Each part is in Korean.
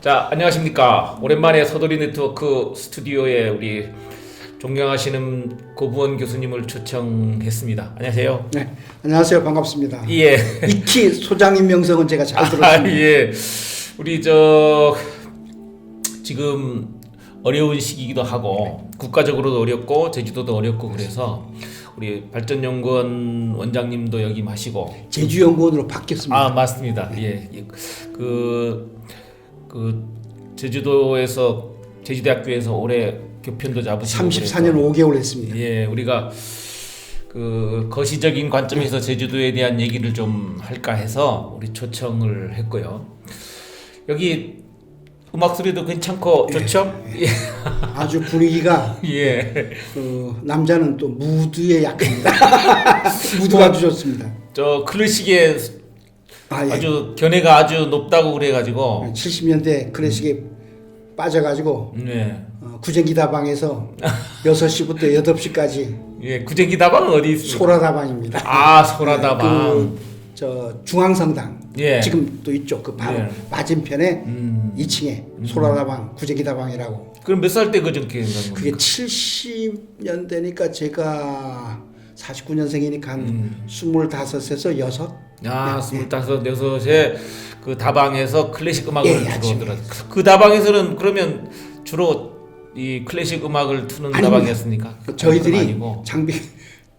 자, 안녕하십니까. 오랜만에 서도리 네트워크 스튜디오에 우리 존경하시는 고부원 교수님을 초청했습니다. 안녕하세요. 네, 안녕하세요. 반갑습니다. 예. 익히 소장님 명성은 제가 잘 들었습니다. 예. 우리 지금 어려운 시기이기도 하고 국가적으로도 어렵고 제주도도 어렵고 그래서 우리 발전연구원 원장님도 역임하시고 제주연구원으로 바뀌었습니다. 아, 맞습니다. 예. 제주도에서 제주대학교에서 올해 교편도 잡으시고 34년 5개월 했습니다. 예, 우리가 그 거시적인 관점에서 제주도에 대한 얘기를 좀 할까 해서 우리 초청을 했고요. 여기 음악 소리도 괜찮고 좋죠? 예. 아주 분위기가 예. 남자는 또 무드에 약합니다. 무드가 아주 좋습니다. 저 클래식에 예. 아주 견해가 아주 높다고 그래가지고 70년대 클래식에 빠져가지고 네. 구쟁기다방에서 6시부터 8시까지 예, 구쟁기다방은 어디 있습니까? 소라다방입니다. 아, 소라다방. 저 중앙성당 예. 지금 또 있죠. 그 바로 예. 맞은편에 2층에 소라다방, 구쟁기다방이라고. 그럼 몇 살 때 그저께 그게 70년대니까 제가 49년생이니까 한 25에서 6. 아, 네. 25, 6에 그 다방에서 클래식 음악을 예, 주로 들었. 그 다방에서는 그러면 주로 이 클래식 음악을 트는 아닙니다. 다방이었습니까? 저희들이 아니고. 장비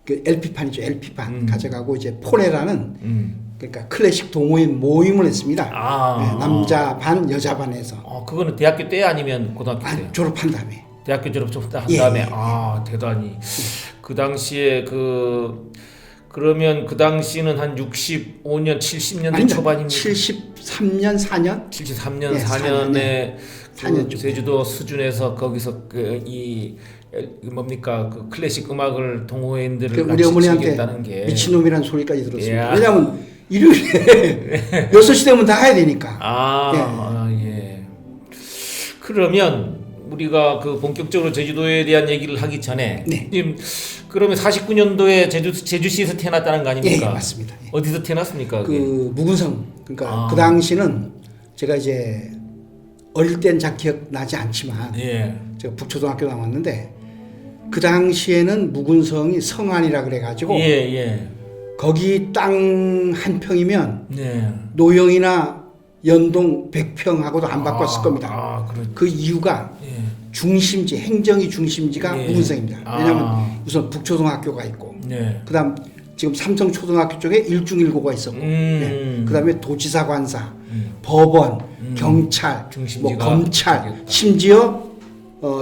그 LP판이죠. LP판 가져가고 이제 포네라는 그러니까 클래식 동호인 모임을 했습니다. 아. 네, 남자 반, 여자 반에서. 그거는 대학교 때 아니면 고등학교 때요? 졸업한 다음에. 대학교 졸업 좀 한 예, 다음에 예. 아, 대단히. 그 당시에 그러면 그 당시는 한 65년, 70년대 아닙니다. 초반입니다. 73년, 4년? 73년, 예, 4년에 4년 그 제주도 수준에서 거기서 뭡니까 그 클래식 음악을 동호인들을 우리 같이 어머니한테 즐겼다는 게 미친놈이라는 소리까지 들었습니다. 예. 왜냐하면 일요일에 6시 되면 다 해야 되니까. 예. 그러면 우리가 그 본격적으로 제주도에 대한 얘기를 하기 전에 네. 지금 그러면 49년도에 제주시에서 태어났다는 거 아닙니까? 예, 맞습니다. 예. 어디서 태어났습니까? 그게? 그 무근성. 그러니까 그 당시는 제가 이제 어릴 땐 잘 기억나지 않지만 예. 제가 북초등학교 나왔는데 그 당시에는 무근성이 성안이라 그래가지고 예. 거기 땅 한 평이면 네. 노영이나 연동 100평하고도 안 바꿨을 겁니다. 그렇죠. 그 이유가 예. 중심지, 행정의 중심지가 예. 무근성입니다. 왜냐하면 우선 북초등학교가 있고 네. 그다음 지금 삼성초등학교 쪽에 일중일고가 있었고 그다음에 도지사관사, 법원, 경찰, 중심지가 뭐 검찰, 되겠다. 심지어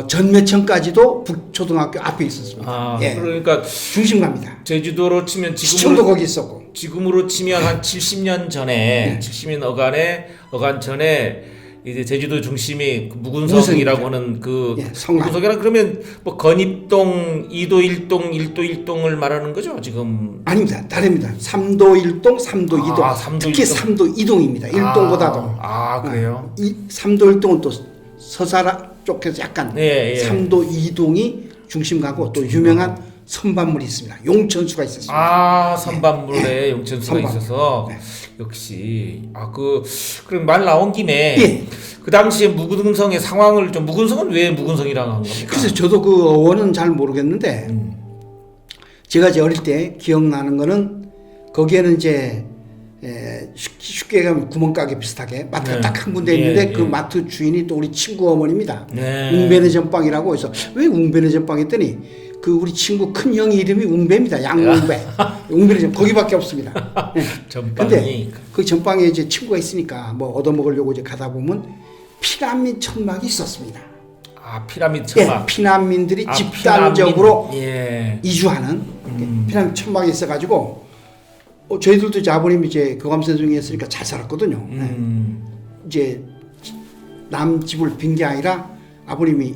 전매청까지도 북초등학교 앞에 있었습니다. 예. 그러니까 중심가입니다. 제주도로 치면 시청도 거기 있었고 지금으로 치면 한 70년 전에 70년 어간 전에 이제 제주도 중심이 그 무근성이라고 하는 그 성남. 무근성이라 그러면 뭐 건입동, 2도 1동, 1도 1동을 말하는 거죠 지금? 아닙니다. 다릅니다. 3도 1동, 3도 2동. 3도 특히 1동. 3도 2동입니다. 1동보다도. 그래요? 3도 1동은 또 서사라 쪽에서 약간 예. 3도 2동이 중심가고 또 유명한 선반물이 있습니다. 용천수가 있었습니다. 선반물에 용천수가 선반물. 있어서 네. 역시 그럼 말 나온 김에 예. 그 당시에 무근성의 상황을 좀 무근성은 왜 무근성이라고 한 겁니까? 그래서 저도 그 어원은 잘 모르겠는데 제가 이제 어릴 때 기억나는 거는 거기에는 이제 쉽게 가면 구멍가게 비슷하게 마트가 네. 딱 한 군데 있는데 예. 그 마트 주인이 또 우리 친구 어머니입니다. 네. 웅배네 전빵이라고 해서 왜 웅배네 전빵 했더니 그 우리 친구 큰 형이 이름이 웅배입니다. 양웅배. 웅배네 전 거기밖에 없습니다. 네. 전빵이. 근데 그 전방에 이제 친구가 있으니까 뭐 얻어먹으려고 이제 가다 보면 피난민 천막이 있었습니다. 피라미드 천막. 예, 피난민들이 집단적으로 예. 이주하는 피난민 천막이 있어가지고 저희들도 이제 아버님이 이제 교감선생이 했으니까 잘 살았거든요. 이제 남 집을 빈 게 아니라 아버님이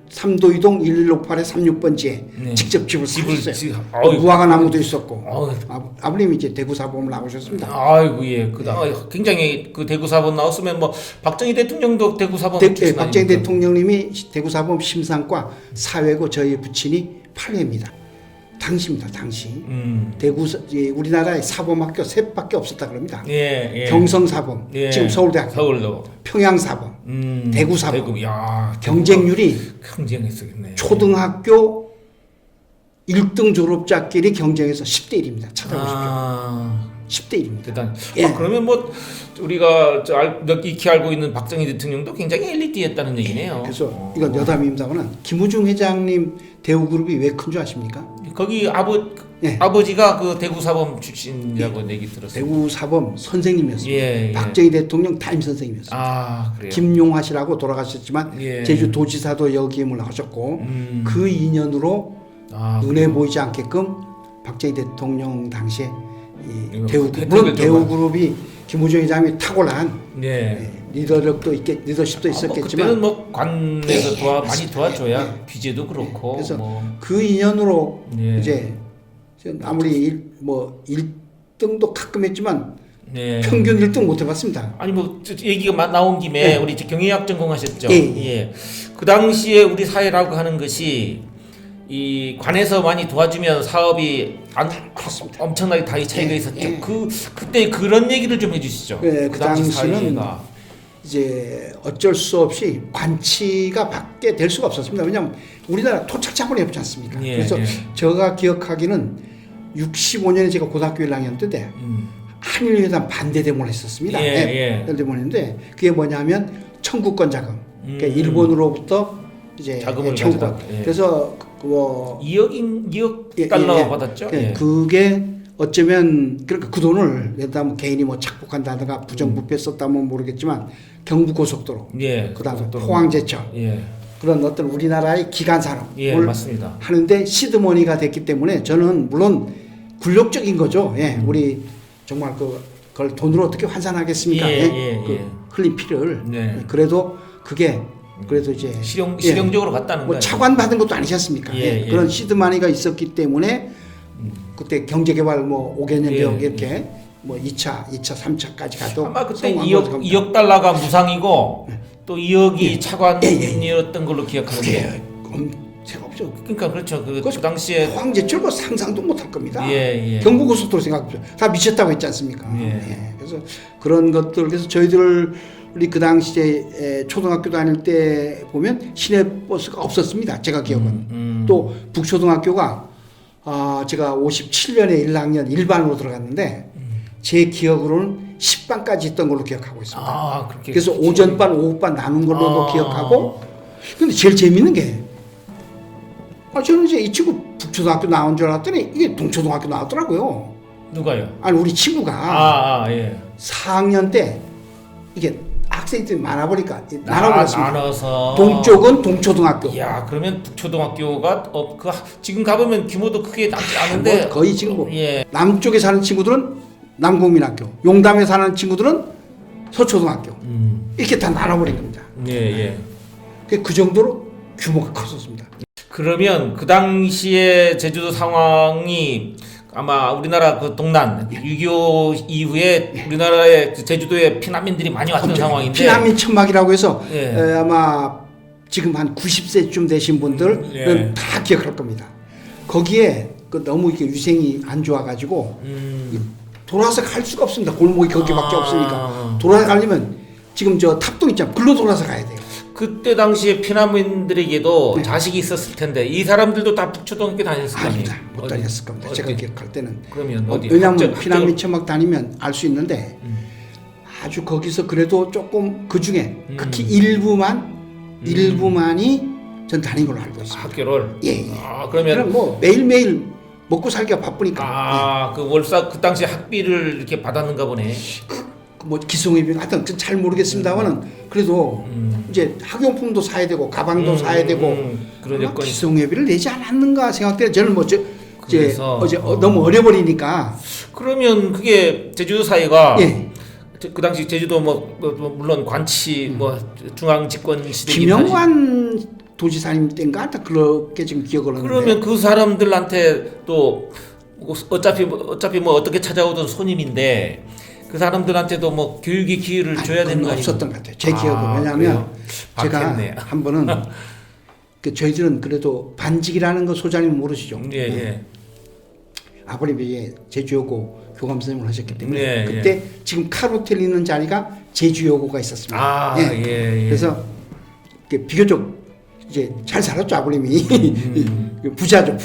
3도 2동 1158에 36번지에 직접 집을 사셨어요. 무화과 나무도 있었고. 아버님이 이제 대구 사범을 나오셨습니다. 아이고 예. 굉장히 그 대구 사범 나왔으면 뭐 박정희 대통령도 대구 사범 박정희 대통령님이 대구 사범 심상과 사회고 저희 부친이 8회입니다. 당시입니다. 당시 대구 우리나라에 사범학교 셋밖에 없었다 그럽니다. 예, 예. 경성사범, 예. 지금 서울대학교, 서울로. 평양사범, 대구사범. 대구. 야, 경쟁률이 경쟁했었겠네. 초등학교 1등 졸업자끼리 경쟁해서 10대 1입니다. 찾아보십시오. 10대 1입니다. 대단. 예. 그러면 뭐 우리가 익히 알고 있는 박정희 대통령도 굉장히 엘리트였다는 얘기네요. 그래서 이건 여담입니다만은 김우중 회장님 대우그룹이 왜 큰 줄 아십니까? 거기 예. 아버지가 그 대구 사범 출신이라고 얘기 들었어요. 대구 사범 선생님이었습니다. 예, 예. 박정희 대통령 담임 선생님이었습니다. 아, 그래요. 김용하시라고 돌아가셨지만 예. 제주도지사도 역임을 하셨고 그 인연으로 눈에 보이지 않게끔 박정희 대통령 당시에 이 물론 대우그룹이 김우중 회장이 탁월한 네. 리더십도 있었겠지만 그때는 뭐 관에서 예, 많이 도와줘야 규제도 그렇고. 그래서 뭐. 그 인연으로 예. 이제 아무리 1등도 가끔 했지만 네. 평균 1등 못 해봤습니다. 아니 뭐 얘기가 나온 김에 예. 우리 경영학 전공하셨죠. 예. 그 당시에 우리 사회라고 하는 것이 이 관에서 많이 도와주면 사업이 그렇습니다. 엄청나게 다이 차이가 예. 있었죠. 예. 그때 그런 얘기를 좀 해주시죠. 그 당시는 사회가. 이제 어쩔 수 없이 관치가 받게 될 수가 없었습니다. 왜냐하면 우리나라 토착 자본이 없지 않습니까? 예, 그래서 예. 제가 기억하기는 65년에 제가 고등학교 1학년 때 한일회담 반대 데모를 했었습니다. 예. 데모했는데 그게 뭐냐면 청구권 자금. 그러니까 일본으로부터 이제 자금을 청구권. 가져다. 예. 그래서 2억 달러 받았죠. 예. 그게 어쩌면 그러니까 그 돈을 내다 뭐 개인이 뭐 착복한다든가 부정부패 썼다면 모르겠지만 경부고속도로, 예. 그다음에 고속도로. 포항제철 예. 그런 어떤 우리나라의 기간 산업을 예, 맞습니다. 하는데 시드머니가 됐기 때문에 저는 물론 굴욕적인 거죠. 예, 우리 정말 그걸 돈으로 어떻게 환산하겠습니까? 그 흘린 피를. 네. 그래도 그게 그래도 이제 실용적으로 갔다는 뭐 거예요. 차관 받은 것도 아니지 않습니까? 예. 그런 시드머니가 있었기 때문에 그때 경제개발 뭐 5개년 개혁 이렇게 뭐 2차, 3차까지 가도 아마 그때 2억 달러가 무상이고 또 2억이 차관이었던 걸로 기억하는데. 제가 없죠. 그러니까 그렇죠. 그 당시에 포항제철 뭐 상상도 못할 겁니다. 예. 경부고속도로 생각해보죠. 다 미쳤다고 했지 않습니까? 예. 그래서 그런 것들 그래서 우리 그 당시에 초등학교 다닐 때 보면 시내버스가 없었습니다. 제가 기억은. 또 북초등학교가 제가 57년에 1학년 일반으로 들어갔는데 제 기억으로는 10반까지 있던 걸로 기억하고 있습니다. 그래서 오전반, 오후반 나눈 걸로도 기억하고. 근데 제일 재밌는 게 저는 이제 이 친구 북초등학교 나온 줄 알았더니 이게 동초등학교 나왔더라고요. 누가요? 아니 우리 친구가 예. 4학년 때 이게 학생들이 많아보니까 나눠버렸습니다. 나눠서 동쪽은 동초등학교. 야, 그러면 북초등학교가 지금 가보면 규모도 크게 남지 않은데 뭐 거의 지금 뭐 예. 남쪽에 사는 친구들은 남국민학교, 용담에 사는 친구들은 서초등학교 이렇게 다 나눠버린 겁니다. 예. 그 정도로 규모가 컸었습니다. 그러면 그 당시에 제주도 상황이 아마 우리나라 그 동난 6.25 이후에 우리나라의 제주도에 피난민들이 많이 왔던 상황인데 피난민 천막이라고 해서 아마 지금 한 90세쯤 되신 분들은 다 기억할 겁니다. 거기에 너무 이렇게 위생이 안 좋아가지고 돌아서 갈 수가 없습니다. 골목이 거기밖에 없으니까 돌아서 가려면 지금 저 탑동 있잖아요. 글로 돌아서 가야 돼요. 그때 당시에 피난민들에게도 자식이 있었을 텐데 이 사람들도 다 북초등학교 다녔을 거 아니에요? 못 다녔을 겁니다. 제가 기억할 때는. 그러면 어디? 왜냐하면 피난민 천막 다니면 알 수 있는데 아주 거기서 그래도 조금 그 중에 극히 일부만이 전 다닌 걸로 알고 있습니다. 학교를. 예. 그러면 뭐 매일매일 먹고 살기가 바쁘니까. 그 월사 그 당시 학비를 이렇게 받았는가 보네. 뭐 기성예비 하여튼 잘 모르겠습니다만은 그래도 이제 학용품도 사야 되고 가방도 사야 되고 그런 여건이 기성예비를 내지 않았는가 생각돼. 저는 뭐 이제 너무 어려버리니까. 그러면 그게 제주도 사회가 그 당시 제주도 물론 관치 중앙 집권 시대이긴 김영관 도지사님 때인가 하여튼 그렇게 지금 기억을 하는데. 그러면 그 사람들한테 또 어차피 어떻게 찾아오던 손님인데 그 사람들한테도 교육의 기회를 줘야 되는 거 아니에요? 없었던 것 같아요. 제 기억은. 왜냐하면 제가 한 번은 저희들은 그래도 반직이라는 거 소장님 모르시죠? 예. 아버님이 제주여고 교감 선생님을 하셨기 때문에 네, 그때 지금 카루텔 있는 자리가 제주여고가 있었습니다. 예. 그래서 비교적 이제 잘 살았죠 아버님이. 부자죠.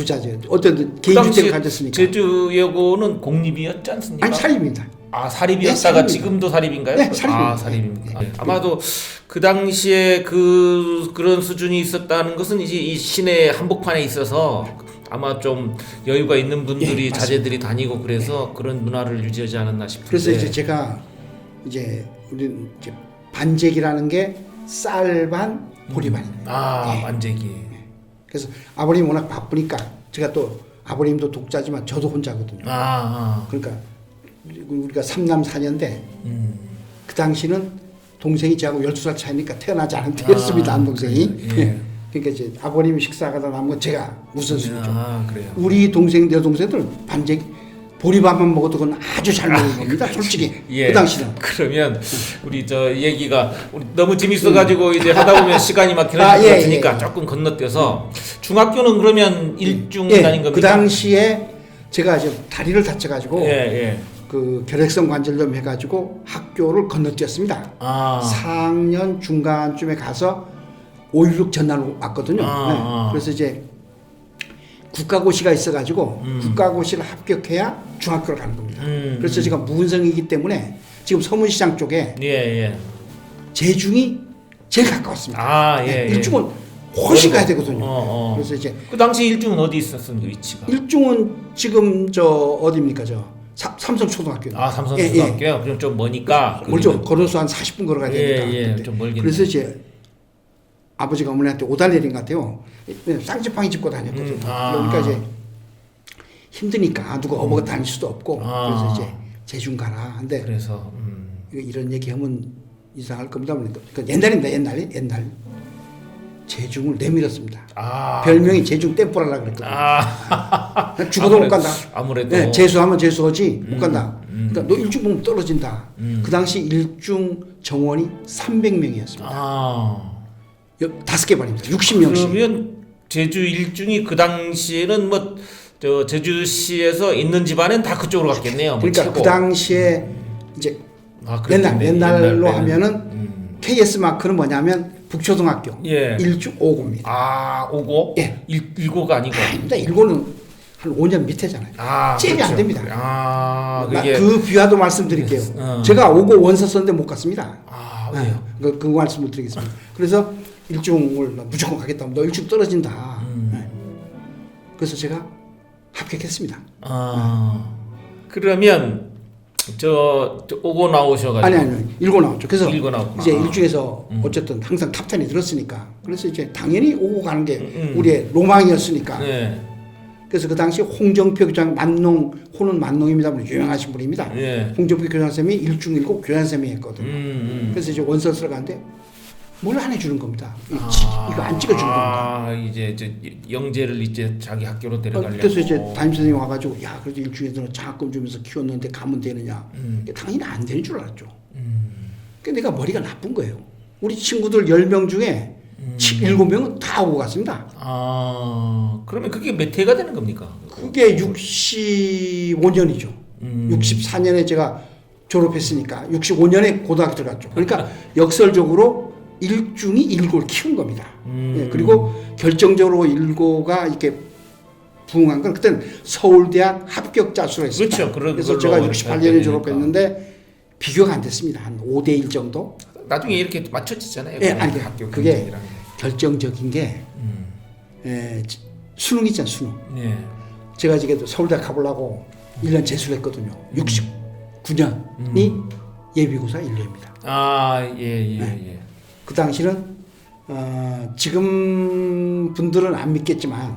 어떤 개인주택을 가졌으니까. 제주여고는 공립이었지 않습니까? 아니 사립입니다. 아 사립이었다가 네, 사립입니다. 지금도 사립인가요? 네, 사립입니다. 아 사립입니다. 네. 아마도 그 당시에 그런 수준이 있었다는 것은 이제 이 시내 한복판에 있어서 아마 좀 여유가 있는 분들이 예, 자제들이 다니고 그래서 그런 문화를 유지하지 않았나 싶은데. 그래서 이제 제가 우리 이제 반제기라는 게 쌀반 보리반입니다. 아 예. 반제기. 그래서 아버님이 워낙 바쁘니까 제가 또 아버님도 독자지만 저도 혼자거든요. 그러니까 우리가 3남 4녀인데 그 당시는 동생이 저하고 12살 차이니까 태어나지 않은 때였습니다. 남동생이. 예. 그러니까 이제 아버님이 식사하다 남은 건 제가 우선순위죠. 아 그래요. 우리 내 동생들 반제 보리밥만 먹어도 그건 아주 잘 먹는 겁니다. 솔직히 예. 그 당시는. 그러면 우리 저 얘기가 우리 너무 재밌어가지고 이제 하다 보면 시간이 막 길어질 것 예, 같으니까 예. 조금 건너뛰어서 중학교는 그러면 일중 예. 다닌 겁니까? 그 당시에 제가 이제 다리를 다쳐가지고 예. 그 결핵성 관절염 해가지고 학교를 건너뛰었습니다. 아. 4학년 중간쯤에 가서 5.16 전날 왔거든요. 네. 그래서 이제 국가고시가 있어가지고 국가고시를 합격해야 중학교를 가는 겁니다. 그래서 제가 무은성이기 때문에 지금 서문시장 쪽에 예. 제중이 제일 가까웠습니다. 아, 예. 일중은 훨씬 가야 되거든요. 그래서 이제 그 당시 일중은 어디 있었습니까 위치가? 일중은 지금 저 어디입니까 삼성초등학교. 아 삼성초등학교요. 그럼 좀 머니까. 멀죠. 걸어서 한 40분 걸어가야 되니까. 예. 좀 멀긴. 그래서 이제 아버지가 어머니한테 오달 내린 것 같아요. 쌍지팡이 짚고 다녔거든요. 그러니까 이제 힘드니까 누가 업어가 다닐 수도 없고 그래서 이제 제중 가라. 근데 그래서 이런 얘기하면 이상할 겁니다. 그러니까 옛날입니다. 옛날 제중을 내밀었습니다. 별명이 제중 땜뿌라라 그랬거든요. 죽어도 못 간다. 아무래도 네, 재수하면 재수하지 못 간다. 그러니까 너 일중 보면 떨어진다. 그 당시 일중 정원이 300명이었습니다. 5개 반입니다. 60명씩. 그러면 제주 일중이 그 당시에는 뭐 저 제주시에서 있는 집안은 다 그쪽으로 갔겠네요. 그러니까 그 당시에 이제 그랬겠네. 옛날로 하면은 KS 마크는 뭐냐면 북초등학교 예. 일중 5고입니다. 아 5고? 예. 1고가 아니고. 근데 1고는 한 5년 밑에잖아요. 잽이 그렇죠. 안 됩니다. 그게 그 비화도 말씀드릴게요. 제가 5고 원서 썼는데 못 갔습니다. 왜요? 그 말씀을 드리겠습니다. 그래서 일중을 무조건 가겠다. 너 일중 떨어진다. 네. 그래서 제가 합격했습니다. 그러면 저 오고 나오셔가지고 아니 일고 나왔죠. 그래서 일고 나왔구나. 이제 일중에서 어쨌든 항상 탑10이 들었으니까 그래서 이제 당연히 오고 가는 게 우리의 로망이었으니까. 네. 그래서 그 당시 홍정표 교장 호는 만농입니다. 유명하신 분입니다. 네. 홍정표 교장 쌤이 일중 일고 교장 쌤이 했거든요. 그래서 이제 원서를 써가는데 뭘 안 해주는 겁니다. 이거 안 찍어주는 겁니다. 이제 영재를 이제 자기 학교로 데려가려고. 그래서 이제 담임 선생님이 와가지고 야 그래도 일주일에 장학금 주면서 키웠는데 가면 되느냐. 당연히 안 되는 줄 알았죠. 근데 내가 머리가 나쁜 거예요. 우리 친구들 10명 중에 7명은 다 오고 갔습니다. 그러면 그게 몇 해가 되는 겁니까? 그게 65년이죠. 64년에 제가 졸업했으니까 65년에 고등학교 들어갔죠. 그러니까 역설적으로 일중이 일고를 키운 겁니다. 예, 그리고 결정적으로 일고가 이렇게 부응한 건 그때는 서울대학 합격자 수로 했습니다. 그렇죠. 그래서 제가 68년에 졸업했는데 비교가 안 됐습니다. 한 5대1 정도. 나중에 이렇게 맞춰지잖아요. 예, 아니 학교 그게 경쟁이라는 게. 결정적인 게 수능 있잖아요. 수능. 네. 제가 지금 서울대 가보려고 1년 재수를 했거든요. 69년이 예비고사 1년입니다. 예. 그 당시는 지금 분들은 안 믿겠지만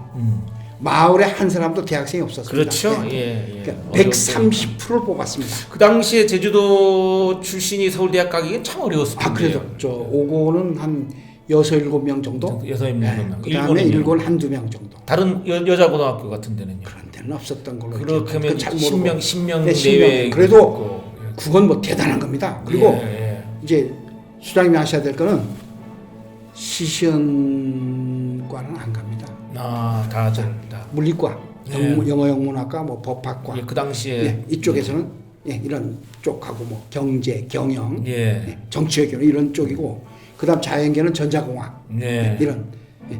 마을에 한 사람도 대학생이 없었습니다. 그렇죠. 네. 예. 그러니까 130%를 뽑았습니다. 그 당시에 제주도 출신이 서울대학 가기엔 참 어려웠을 텐데. 그래도 저 5고는 한 6, 7명 정도. 6, 7명. 그 다음에 1고는 한두 명 정도. 다른 여자 고등학교 같은 데는요. 그런 데는 없었던 걸로. 그렇게 하면 잘 모르고. 10명 네, 내외. 그래도 그건 뭐 대단한 겁니다. 그리고 예. 이제 수장님이 하셔야 될 거는 시시연과는 안 갑니다. 다들 다. 물리과. 영어 영문학과, 뭐 법학과. 예, 그 당시에 예, 이쪽에서는 예, 이런 쪽하고 뭐 경제, 경영, 예. 예, 정치외 경영 이런 쪽이고, 그다음 자연계는 전자공학 네. 이런. 예.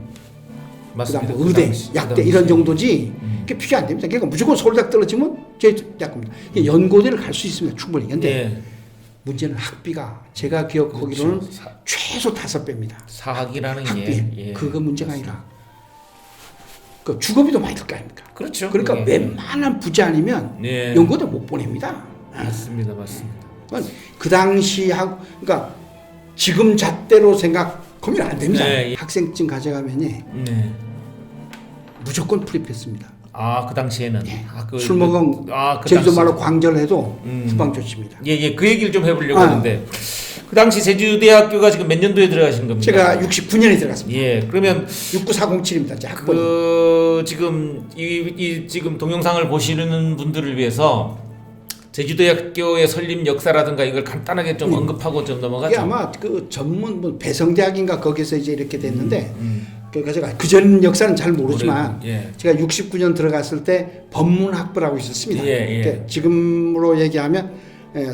맞습니다. 그다음 뭐 의대, 당시, 약대 당시. 이런 정도지. 그게 필요 안 됩니다. 그러니까 무조건 서울대학 떨어지면 제약입니다. 연고대를 갈 수 있습니다. 충분히. 근데 네. 문제는 학비가 제가 기억하기로는 그렇죠. 최소 5배입니다. 사학이라는 학비. 게 예. 그거 문제가 아니라 그 주거비도 많이 들 거 아닙니까? 그렇죠. 그러니까 그게. 웬만한 부자 아니면 네. 연고대 못 보냅니다. 맞습니다. 맞습니다. 그 당시 그러니까 지금 잣대로 생각하면 안 됩니다. 네. 학생증 가져가면 네. 무조건 풀입했습니다. 아, 그 당시에는 예. 그, 술 먹은 그 제주도 당시- 말로 광절을 해도 후방 조치입니다. 예, 예. 그 얘기를 좀 해보려고 아. 하는데 그 당시 제주대학교가 지금 몇 년도에 들어가신 겁니까? 제가 69년에 들어갔습니다. 예. 그러면 69407입니다. 제 학번이. 그 지금 이 지금 동영상을 보시는 분들을 위해서 제주대학교의 설립 역사라든가 이걸 간단하게 좀 언급하고 좀 넘어가죠. 이게 아마 그 전문 뭐 배성대학인가 거기서 이제 이렇게 됐는데 그러니까 제가 그전 역사는 잘 모르지만 예. 제가 69년 들어갔을 때 법문학부라고 있었습니다. 예, 예. 그러니까 지금으로 얘기하면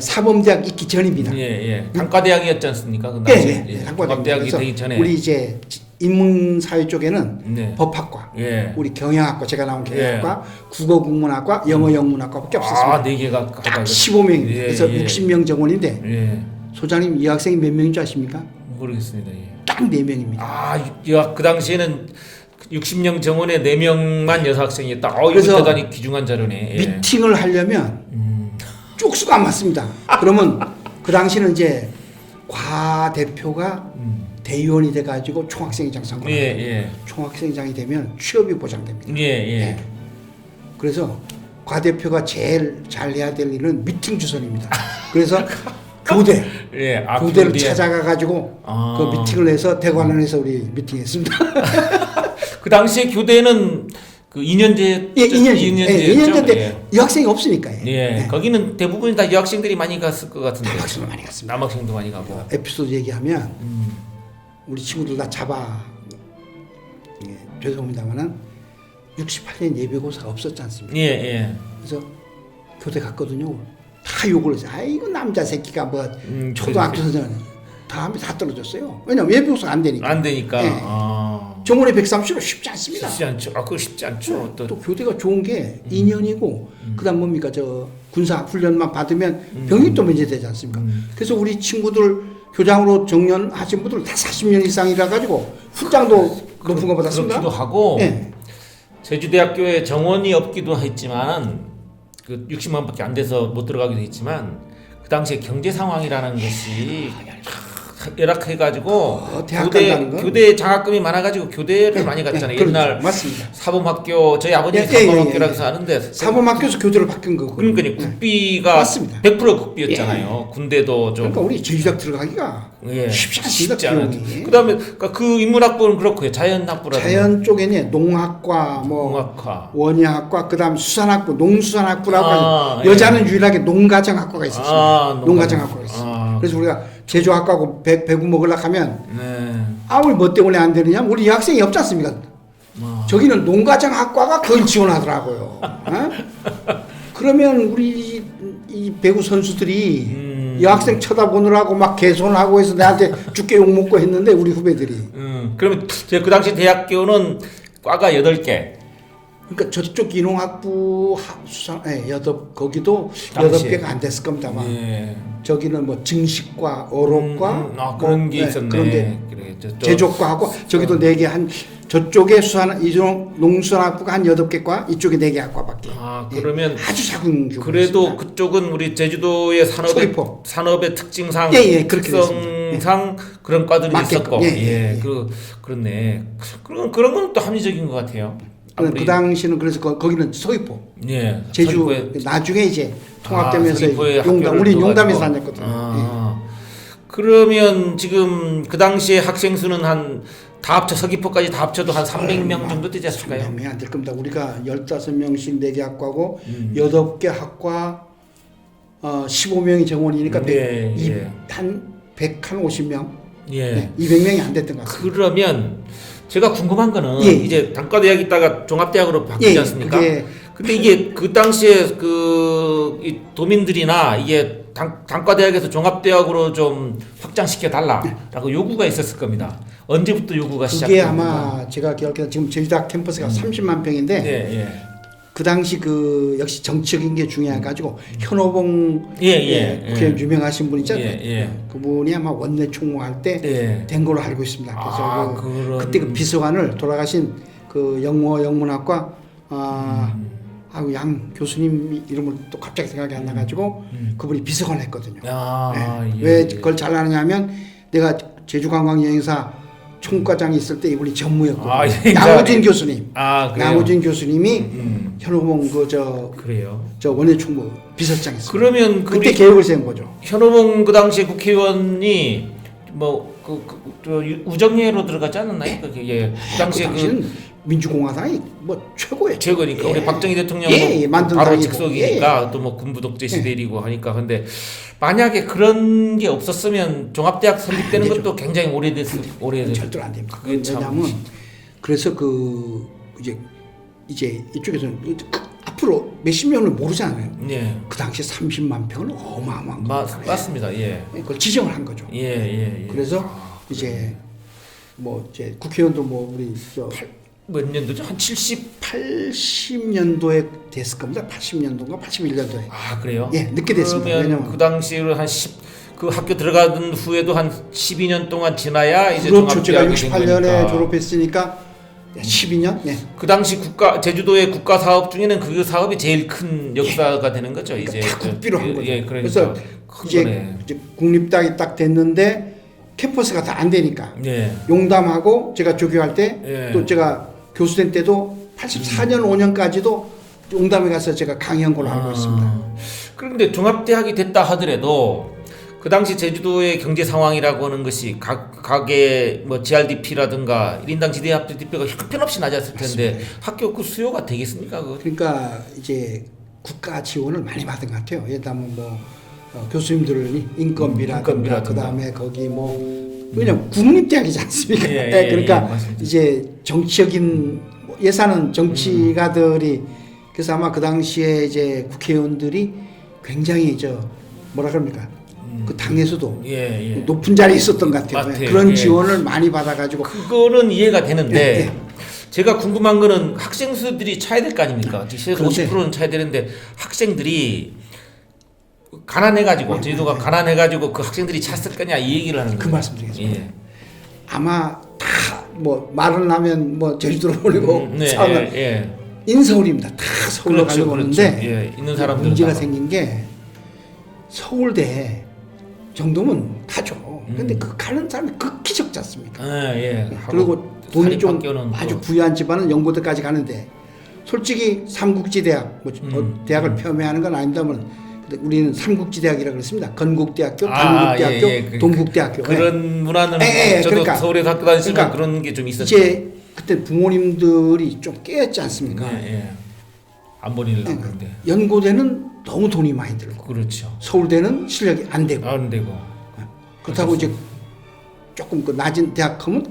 사범대학 있기 전입니다. 예, 예. 단과대학이었지 않습니까? 그 예, 당시 예, 한과대학. 단과대학이 그래서 되기 전에 우리 이제 인문사회 쪽에는 네. 법학과, 예. 우리 경영학과, 제가 나온 경영학과, 국어국문학과, 영어 영문학과밖에 없었습니다. 아, 네 개가 딱 15명입니다. 예, 그래서 예. 60명 정원인데 예. 소장님 이 학생이 몇 명인 줄 아십니까? 모르겠습니다. 예. 딱 4명입니다. 아, 그 당시에는 60명 정원에 4명만 여사학생이었다. 이거 그래서 대단히 귀중한 자료네. 예. 미팅을 하려면 쪽수가 안 맞습니다. 그러면 그 당시는 이제 과 대표가 대의원이 돼가지고 총학생회장 선거. 예, 예. 총학생회장이 되면 취업이 보장됩니다. 예, 예. 예. 그래서 과 대표가 제일 잘 해야 될 일은 미팅 주선입니다. 그래서 교대, 예. 아, 교대를 교대에. 찾아가가지고 아. 그 미팅을 해서 대관원에서 우리 미팅했습니다. 그 당시에 교대는 그 2년제 예, 2년제. 예, 2년제 때 예. 여학생이 없으니까. 예. 거기는 대부분 다 여학생들이 많이 갔을 것 같은데. 남학생도 많이 갔습니다. 남학생도 많이 가고. 에피소드 얘기하면 우리 친구들 다 죄송합니다만은 68년 예비고사가 없었지 않습니까? 예, 예. 그래서 교대 갔거든요. 다 욕을 했어요. 아이고 남자 새끼가 뭐 초등학교 그래서- 선생님 다 떨어졌어요. 왜냐면 예비고사가 안 되니까. 안 되니까. 예. 아. 정원에 130은 쉽지 않습니다. 쉽지 않죠. 아, 그거 쉽지 않죠. 또 교대가 좋은 게 2년이고 그다음 뭡니까 저 군사 훈련만 받으면 병역도 면제되지 않습니까? 그래서 우리 친구들 교장으로 정년하신 분들 다 40년 이상이라 가지고 훈장도 높은 거 받았습니다. 그렇기도 하고 예. 제주대학교에 정원이 없기도 했지만 그 60만밖에 안 돼서 못 들어가기도 했지만 그 당시에 경제 상황이라는 것이 열악해가지고 대학 간다는 건? 교대 장학금이 많아가지고 교대를 많이 갔잖아요. 그렇죠. 옛날 맞습니다. 사범학교 저희 아버님이 예, 예, 예, 사범학교라고 예. 해서 아는데 사범학교에서 교대로 바뀐 거고. 그러니까 국비가 맞습니다. 100% 국비였잖아요. 군대도 좀 그러니까 우리 제주대학 들어가기가 예, 쉽지 않습니다. 비용이. 그다음에 그 인문학부는 그렇고요. 자연학부라든가 자연 쪽에는 농학과 뭐 공학과 원예학과 그다음 수산학부 농수산학부라고 아, 하죠. 여자는 유일하게 농가정학과가 있었습니다. 아, 농가정학과가 있어요. 아. 그래서 우리가 제조학과고 배구 먹으려고 하면 네. 아무리 뭐 때문에 안 되느냐 우리 여학생이 없지 않습니까? 저기는 농가정학과가 거의 지원하더라고요. 어? 그러면 우리 이 배구 선수들이 여학생 쳐다보느라고 막 개손하고 해서 내한테 죽게 욕먹고 했는데 우리 후배들이. 그러면 제가 그 당시 대학교는 과가 8개. 그러니까 저쪽 인홍학부 수산 거기도 당시에. 8개가 안 됐을 겁니다. 아마. 예. 저기는 뭐 증식과 어록과 그런 게 있었네. 그런 게 그래, 제조과하고 저기도 4개 한 저쪽에 농수산학부가 한 8개과 이쪽에 4개 학과밖에. 아, 그러면 아주 작은 규모. 그래도 그쪽은 우리 제주도의 서귀포. 산업의 특징상 예, 그렇게 특성상 그런 과들이 맞게끔. 있었고 예. 그렇네. 그런 건 또 합리적인 것 같아요. 그 당시는 그래서 거기는 서귀포. 예. 제주 서귀포에- 나중에 이제 통합되면서 서귀포에 용담 학교를 우리 둬가지고. 용담에서 다녔거든요. 아. 그러면 지금 그 당시에 학생 수는 다 합쳐 서귀포까지 다 합쳐도 한 300명 정도 되지 않을까요? 300명이 안 될 겁니다. 우리가 15명씩 4개 학과고 8개 학과 15명이 정원이니까 예. 한 150명? 예. 네, 200명이 안 됐던 것 같습니다. 그러면 제가 궁금한 거는 예. 이제 단과대학 있다가 종합대학으로 바뀌지 예, 않습니까? 그게 근데 이게 그 당시에 이 도민들이나 이게 단과대학에서 종합대학으로 좀 확장시켜 달라라고 요구가 있었을 겁니다. 언제부터 요구가 그게 시작된 아마 제가 기억해서 지금 제주대학 캠퍼스가 30만 평인데 예, 예. 그 당시 그 역시 정치적인 게 중요해가지고 현호봉 예. 국회의원 유명하신 분 있잖아요. 예. 그분이 아마 원내 총무할 때 된 예. 걸로 알고 있습니다. 그래서 그런 그때 그 비서관을 돌아가신 그 영문학과 하고 양 교수님 이름을 또 갑자기 생각이 안 나가지고 그분이 비서관 했거든요. 예. 왜 그걸 잘 아느냐면 내가 제주관광여행사 총과장이 있을 때 이분이 전무였거든요. 양호진 교수님. 그래요? 양호진 교수님이 현호봉 그래요. 저 원내 총무 비서장이었어요. 그러면 그때 계획을 세운 거죠. 현호봉 그 당시에 국회의원이 저 우정예로 들어가지 않았나요? 그게 그 당시에 당시는 민주공화당이 뭐 최고예요. 최고니까 우리 박정희 대통령 만든 바로 당이고. 직속이니까 또 뭐 군부 독재 시대이고 하니까 근데 만약에 그런 게 없었으면 종합대학 설립되는 안 되죠. 것도 굉장히 오래됐을 절대로 안 됩니다. 그게 참- 왜냐하면 그래서 그 이제 이쪽에서는 앞으로 몇십 년을 모르잖아요. 예. 그 당시 30만 평은 어마어마한 거. 맞습니다. 예. 그걸 지정을 한 거죠. 예. 그래서 이제 뭐 이제 국회의원도 뭐 우리 몇 년도죠? 한 70? 80년도에 됐을 겁니다. 80년도인가 81년도에. 그래요? 예, 늦게 됐습니다. 그러면 왜냐면 그 당시로 그 학교 들어가던 후에도 한 12년 동안 지나야 이제 그렇죠. 제가 종합대학이 된 68년에 거니까. 졸업했으니까 12년? 네. 그 당시 제주도의 국가 사업 중에는 그 사업이 제일 큰 역사가 되는 거죠. 그러니까 이제 다 국비로 한 거죠. 예, 그러니까 그래서 큰 이제, 거네. 이제 국립대학이 딱 됐는데 캠퍼스가 다 안 되니까 예. 용담하고 제가 조교할 때 또 예. 제가 교수된 때도 84년 5년까지도 용담에 가서 제가 강의한 걸로 알고 있습니다. 그런데 종합대학이 됐다 하더라도 그 당시 제주도의 경제 상황이라고 하는 것이 각의 뭐 GRDP라든가 1인당 GDP가 형편없이 낮았을 텐데 학교 그 수요가 되겠습니까? 그거? 그러니까 이제 국가 지원을 많이 받은 것 같아요. 예를 들면 뭐 교수님들 인건비라든가 그다음에 거기 뭐 왜냐면 국립대학이지 않습니까? 예, 그러니까 맞습니다. 이제 정치적인 예산은 정치가들이 그래서 아마 그 당시에 이제 국회의원들이 굉장히 뭐라 그럽니까? 그 당에서도 예. 높은 자리에 있었던 것 같아요. 맞아요. 그런 예. 지원을 많이 받아가지고 그거는 이해가 되는데 예. 제가 궁금한 거는 학생 수들이 차야 될 거 아닙니까? 최소 그런데 50%는 차야 되는데 학생들이 가난해가지고 제주도가 가난해가지고 그 학생들이 찼을 거냐 이 얘기를 하는 그 거예요. 말씀드리겠습니다. 예. 아마 다 뭐 말을 하면 뭐 제주도로 몰리고 네, 싸우면 예. 인서울입니다. 다 서울로 가려고 하는데 예, 있는 사람들은 문제가 다. 생긴 게 서울대 정도면 가죠. 근데 그 가는 사람이 극히 적지 않습니까? 예. 그리고 돈이 좀 사립학교는 아주 또- 부유한 집안은 연고대까지 가는데 솔직히 삼국지대학 뭐 대학을 폄훼하는 건 아닙니다만 근데 우리는 삼국지대학이라고 그랬습니다. 건국대학교, 단국대학교, 예. 동국대학교. 그런 문화는 저도 그러니까, 서울에서 학교 다니시면 그러니까 그런 게 좀 있었죠. 이제 그때 부모님들이 좀 깨었지 않습니까? 예. 안 보내려고 그런데. 연고대는 너무 돈이 많이 들고 그렇죠. 서울대는 실력이 안 되고 안 되고. 그렇다고 이제 조금 그 낮은 대학 가면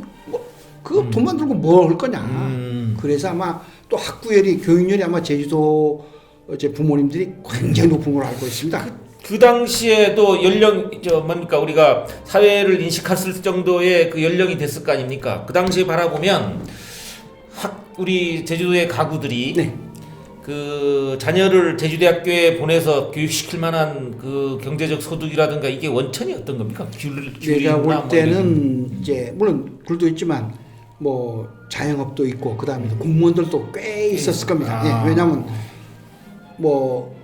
그 돈만 들고 뭘 할 거냐. 그래서 아마 또 학구열이 교육열이 아마 제주도 이제 부모님들이 굉장히 높은 걸로 알고 있습니다. 그 당시에도 뭡니까 우리가 사회를 인식했을 정도의 그 연령이 됐을 거 아닙니까? 그 당시에 바라보면 우리 제주도의 가구들이 네. 그 자녀를 제주대학교에 보내서 교육시킬 만한 그 경제적 소득이라든가 이게 원천이 어떤 겁니까? 제가 볼 때는 이제 물론 굴도 있지만 뭐 자영업도 있고 그다음에 공무원들도 꽤 있었을 겁니다. 예, 왜냐하면 뭐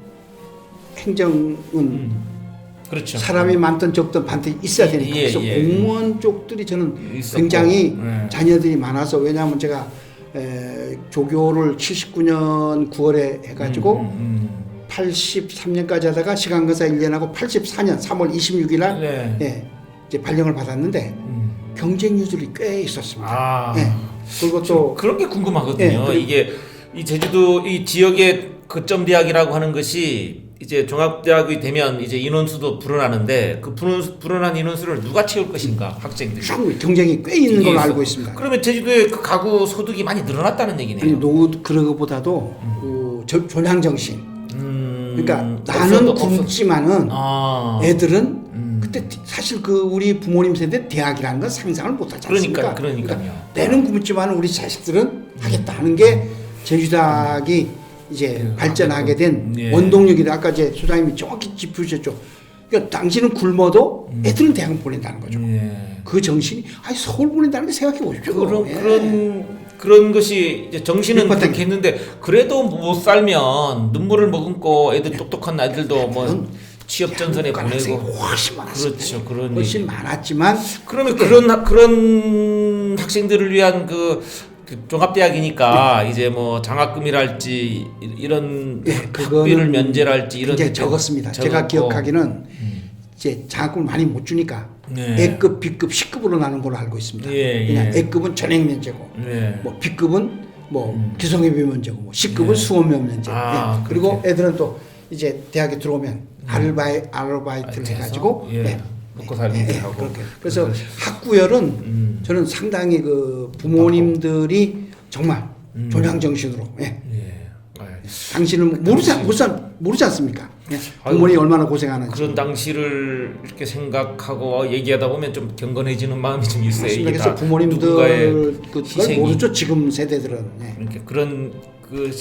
행정은 그렇죠. 사람이 많든 적든 반드시 있어야 되니까 그래서 공무원 쪽들이 저는 있었고. 굉장히 자녀들이 많아서 왜냐하면 제가 조교를 79년 9월에 해가지고 83년까지 하다가 시간검사 1년하고 84년 3월 26일 날 네. 이제 발령을 받았는데 경쟁률들이 꽤 있었습니다. 아. 그리고 또 그런 게 궁금하거든요. 예, 이게 이 제주도 이 지역의 거점 대학이라고 하는 것이 이제 종합대학이 되면 이제 인원수도 불어나는데 그 불어난 인원수를 누가 채울 것인가 학생들이. 충분히 경쟁이 꽤 있는 걸로 알고 있습니다. 그러면 제주도의 그 가구 소득이 많이 늘어났다는 얘기네요. 아니 그런 것보다도 존양 정신. 그러니까 나는 굶지만은 애들은 그때 사실 그 우리 부모님 세대 대학이라는 건 상상을 못하지 않습니까? 그러니까요. 내는 굶지만 우리 자식들은 하겠다 하는 게 제주대학이 이제 발전하게 된 원동력이다. 아까 제 소장님이 정확히 짚으셨죠. 그러니까 당신은 굶어도 애들은 대학 보낸다는 거죠. 그 정신이 서울 보낸다는 게 생각해 보십시오. 그런 것이 이제 정신은 그렇게 했는데 그래도 못 살면 눈물을 머금고 애들 똑똑한 아이들도 뭐 취업 전선에 보내고 훨씬 많았습니다. 그렇죠. 훨씬 많았지만 그러면 그런 학생들을 위한 그 종합대학이니까 이제 뭐 장학금이랄지 이런 학비를 면제랄지 이런 게 적었습니다. 제가 기억하기는 이제 장학금을 많이 못 주니까 A급, B급, C급으로 나눈 걸로 알고 있습니다. 그냥 A급은 전액 면제고, 뭐 B급은 뭐 기성예비 면제고, 뭐 C급은 수험료 면제. 그리고 애들은 또 이제 대학에 들어오면 아르바이트를 해가지고 먹고 살게 하고. 그렇게. 그래서 학구열은 저는 상당히 그 부모님들이 정말 존양 정신으로. 당신은 모르지 않습니까? 부모님이 얼마나 고생하는지. 그런 당시를 이렇게 생각하고 얘기하다 보면 좀 경건해지는 마음이 좀 있어요. 이게 그래서 부모님들 그걸 모르죠. 지금 세대들은. 이렇게 그런 그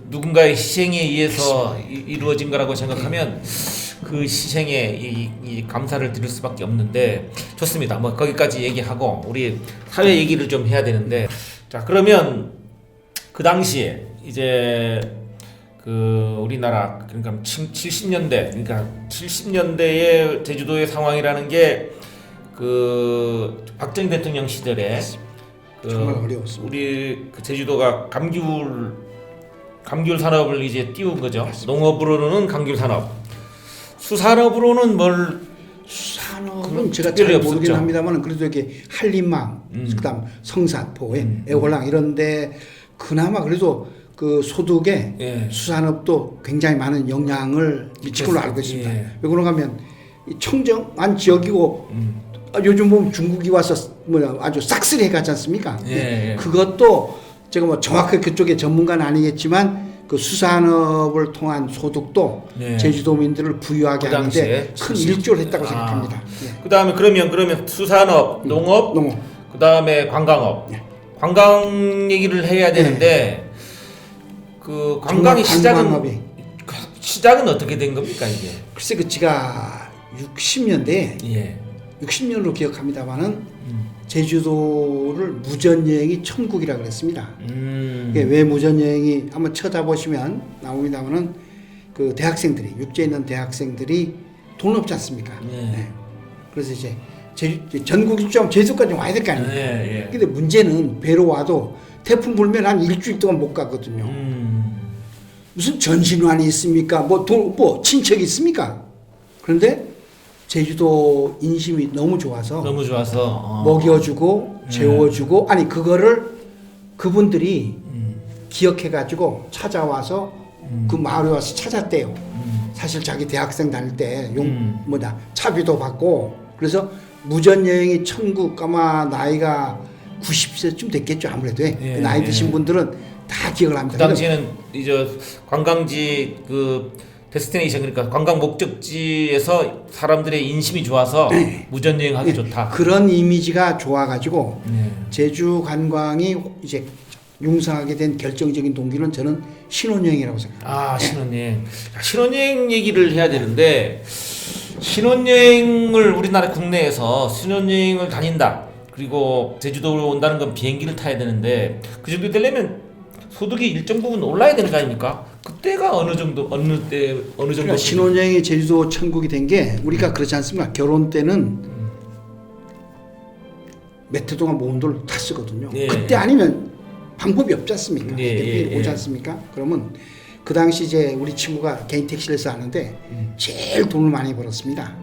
누군가의 희생에 의해서 이루어진 거라고 생각하면 그 희생에 이 감사를 드릴 수밖에 없는데 좋습니다. 뭐 거기까지 얘기하고 우리 사회 얘기를 좀 해야 되는데 자 그러면 그 당시에 이제 그 우리나라 그러니까 70년대 그러니까 70년대의 제주도의 상황이라는 게 그 박정희 대통령 시절에 정말 어려웠습니다. 우리 그 제주도가 감귤 산업을 이제 띄운 거죠. 맞습니다. 농업으로는 감귤 산업, 수산업으로는 수산업은 제가 잘 모르긴 합니다만 그래도 이렇게 한림망, 그다음 성산포, 애월랑 이런데 그나마 그래도 그 소득에 수산업도 굉장히 많은 영향을 미친 걸로 알고 있습니다. 왜 그런가 하면 청정한 지역이고 요즘 보면 중국이 와서 아주 싹쓸이 해가지 않습니까? 그것도 제가 뭐 정확하게 그쪽에 전문가는 아니겠지만 그 수산업을 통한 소득도 제주도민들을 부유하게 하는데 큰 일조를 했다고 생각합니다. 그다음에 그러면 수산업, 농업, 그다음에 관광업, 관광 얘기를 해야 되는데 그 관광의 시작은 어떻게 된 겁니까 이게? 글쎄 그 제가 60년으로 기억합니다만은 제주도를 무전여행이 천국이라 그랬습니다. 왜 무전여행이 한번 찾아보시면 나옵니다만은 그 대학생들이 육지에 있는 대학생들이 돈 없지 않습니까? 그래서 이제 전국 일주하면 제주도까지 와야 될 거 아닙니까? 근데 문제는 배로 와도 태풍 불면 한 일주일 동안 못 가거든요. 무슨 전신환이 있습니까? 뭐 친척이 있습니까? 그런데 제주도 인심이 너무 좋아서 먹여주고 재워주고 아니 그거를 그분들이 기억해가지고 찾아와서 그 마을에 와서 찾았대요. 사실 자기 대학생 다닐 때 차비도 받고 그래서 무전여행이 천국 아마 나이가 90세쯤 됐겠죠 아무래도 나이 드신 분들은 다 기억을 합니다. 그 당시에는 이제 관광지 그 데스티네이션 그러니까 관광 목적지에서 사람들의 인심이 좋아서 무전여행하기 좋다. 그런 이미지가 좋아가지고 제주 관광이 이제 융성하게 된 결정적인 동기는 저는 신혼여행이라고 생각합니다. 신혼여행. 신혼여행 얘기를 해야 되는데 신혼여행을 우리나라 국내에서 신혼여행을 다닌다. 그리고 제주도로 온다는 건 비행기를 타야 되는데 그 정도 되려면 소득이 일정 부분 올라야 되는 거 아닙니까? 그때가 어느 정도 그러니까 신혼여행이 제주도 천국이 된 게 우리가 그렇지 않습니까? 결혼 때는 몇 해 동안 모은 돈을 다 쓰거든요. 그때 아니면 방법이 없지 않습니까? 오지 않습니까? 그러면 그 당시 이제 우리 친구가 개인 택시를 해서 하는데 제일 돈을 많이 벌었습니다.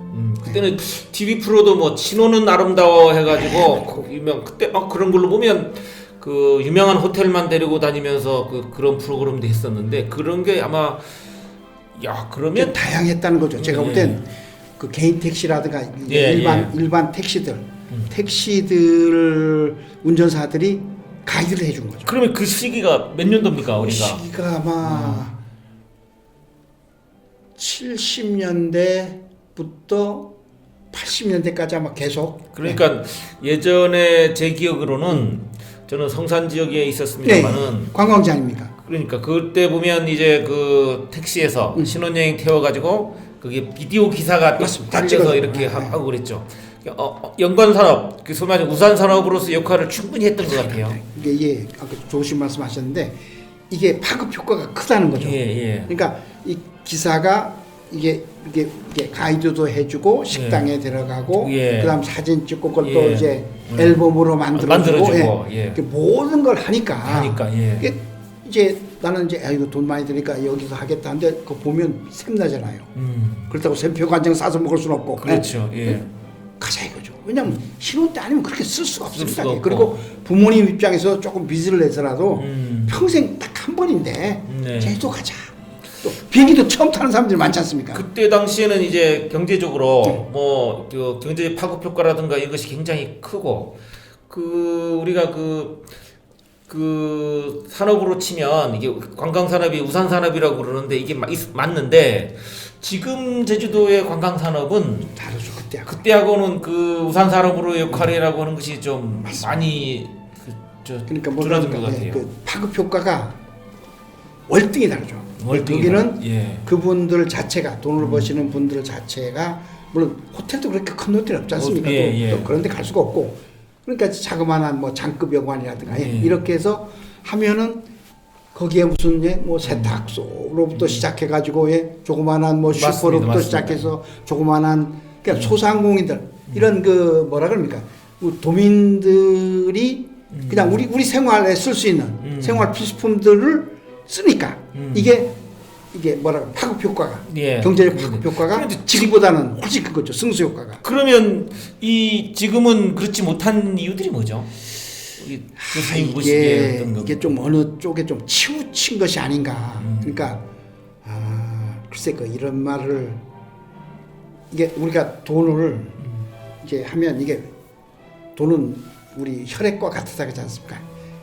그때는 TV 프로도 뭐 신혼은 아름다워 해가지고 그때 막 그런 걸로 보면 그 유명한 호텔만 데리고 다니면서 그런 프로그램도 했었는데 그런 게 아마 야, 그러면 다양했다는 거죠. 제가 볼 땐 그 개인 택시라든가 일반 택시들 운전사들이 가이드를 해준 거죠. 그러면 그 시기가 몇 년도입니까, 우리가? 시기가 아마 70년대부터 80년대까지 아마 계속. 그러니까 예전에 제 기억으로는 저는 성산 지역에 있었습니다만은 관광지 아닙니까? 그러니까 그때 보면 이제 그 택시에서 신혼여행 태워가지고 그게 비디오 기사가 맞습니다. 달려서 찍어서. 이렇게 하고 그랬죠. 연관 산업, 그 소위 말해 우산 산업으로서 역할을 충분히 했던 것 같아요. 이게 아까 좋으신 말씀하셨는데 이게 파급 효과가 크다는 거죠. 그러니까 이 기사가 이게 가이드도 해주고 식당에 들어가고 그다음 사진 찍고 그걸 또 이제 앨범으로 만들어주고 모든 걸 하니까 이게 이제 나는 이제 이거 돈 많이 드니까 여기서 하겠다 하는데 그거 보면 샘나잖아요. 그렇다고 샘표 간장 싸서 먹을 수는 없고. 그렇죠. 가자 이거죠. 왜냐면 신혼 때 아니면 그렇게 쓸 수가 없습니다. 그리고 부모님 입장에서 조금 빚을 내서라도 평생 딱 한 번인데 제주도 가자. 또 비행기도 처음 타는 사람들이 많지 않습니까? 그때 당시에는 이제 경제적으로 뭐 그 경제 파급 효과라든가 이것이 굉장히 크고 그 우리가 그 산업으로 치면 이게 관광 산업이 우산 산업이라고 그러는데 이게 맞는데 지금 제주도의 관광 산업은 다르죠. 그때하고는 그 우산 산업으로 역할이라고 하는 것이 좀 많이 그러니까 줄어든 것 같아요. 그 파급 효과가 월등히 다르죠. 여기는 그분들 자체가 돈을 버시는 분들 자체가 물론 호텔도 그렇게 큰 호텔 없지 않습니까? 또 그런 데 갈 수가 없고 그러니까 자그마한 뭐 장급 여관이라든가 이렇게 해서 하면은 거기에 무슨 뭐 세탁소로부터 시작해가지고 조그마한 뭐 슈퍼로부터 시작해서 조그마한 그러니까 소상공인들 이런 그 뭐라 그럽니까 도민들이 그냥 우리 생활에 쓸 수 있는 생활 필수품들을 쓰니까 이게 뭐라 파급 효과가 경제적 파급 효과가 지금보다는 훨씬 큰 거죠. 승수 효과가. 그러면 이 지금은 그렇지 못한 이유들이 뭐죠? 이게 좀 어느 쪽에 좀 치우친 것이 아닌가. 그러니까 글쎄 이런 말을 이게 우리가 돈을 이제 하면 이게 돈은 우리 혈액과 같다고 하지 않습니까?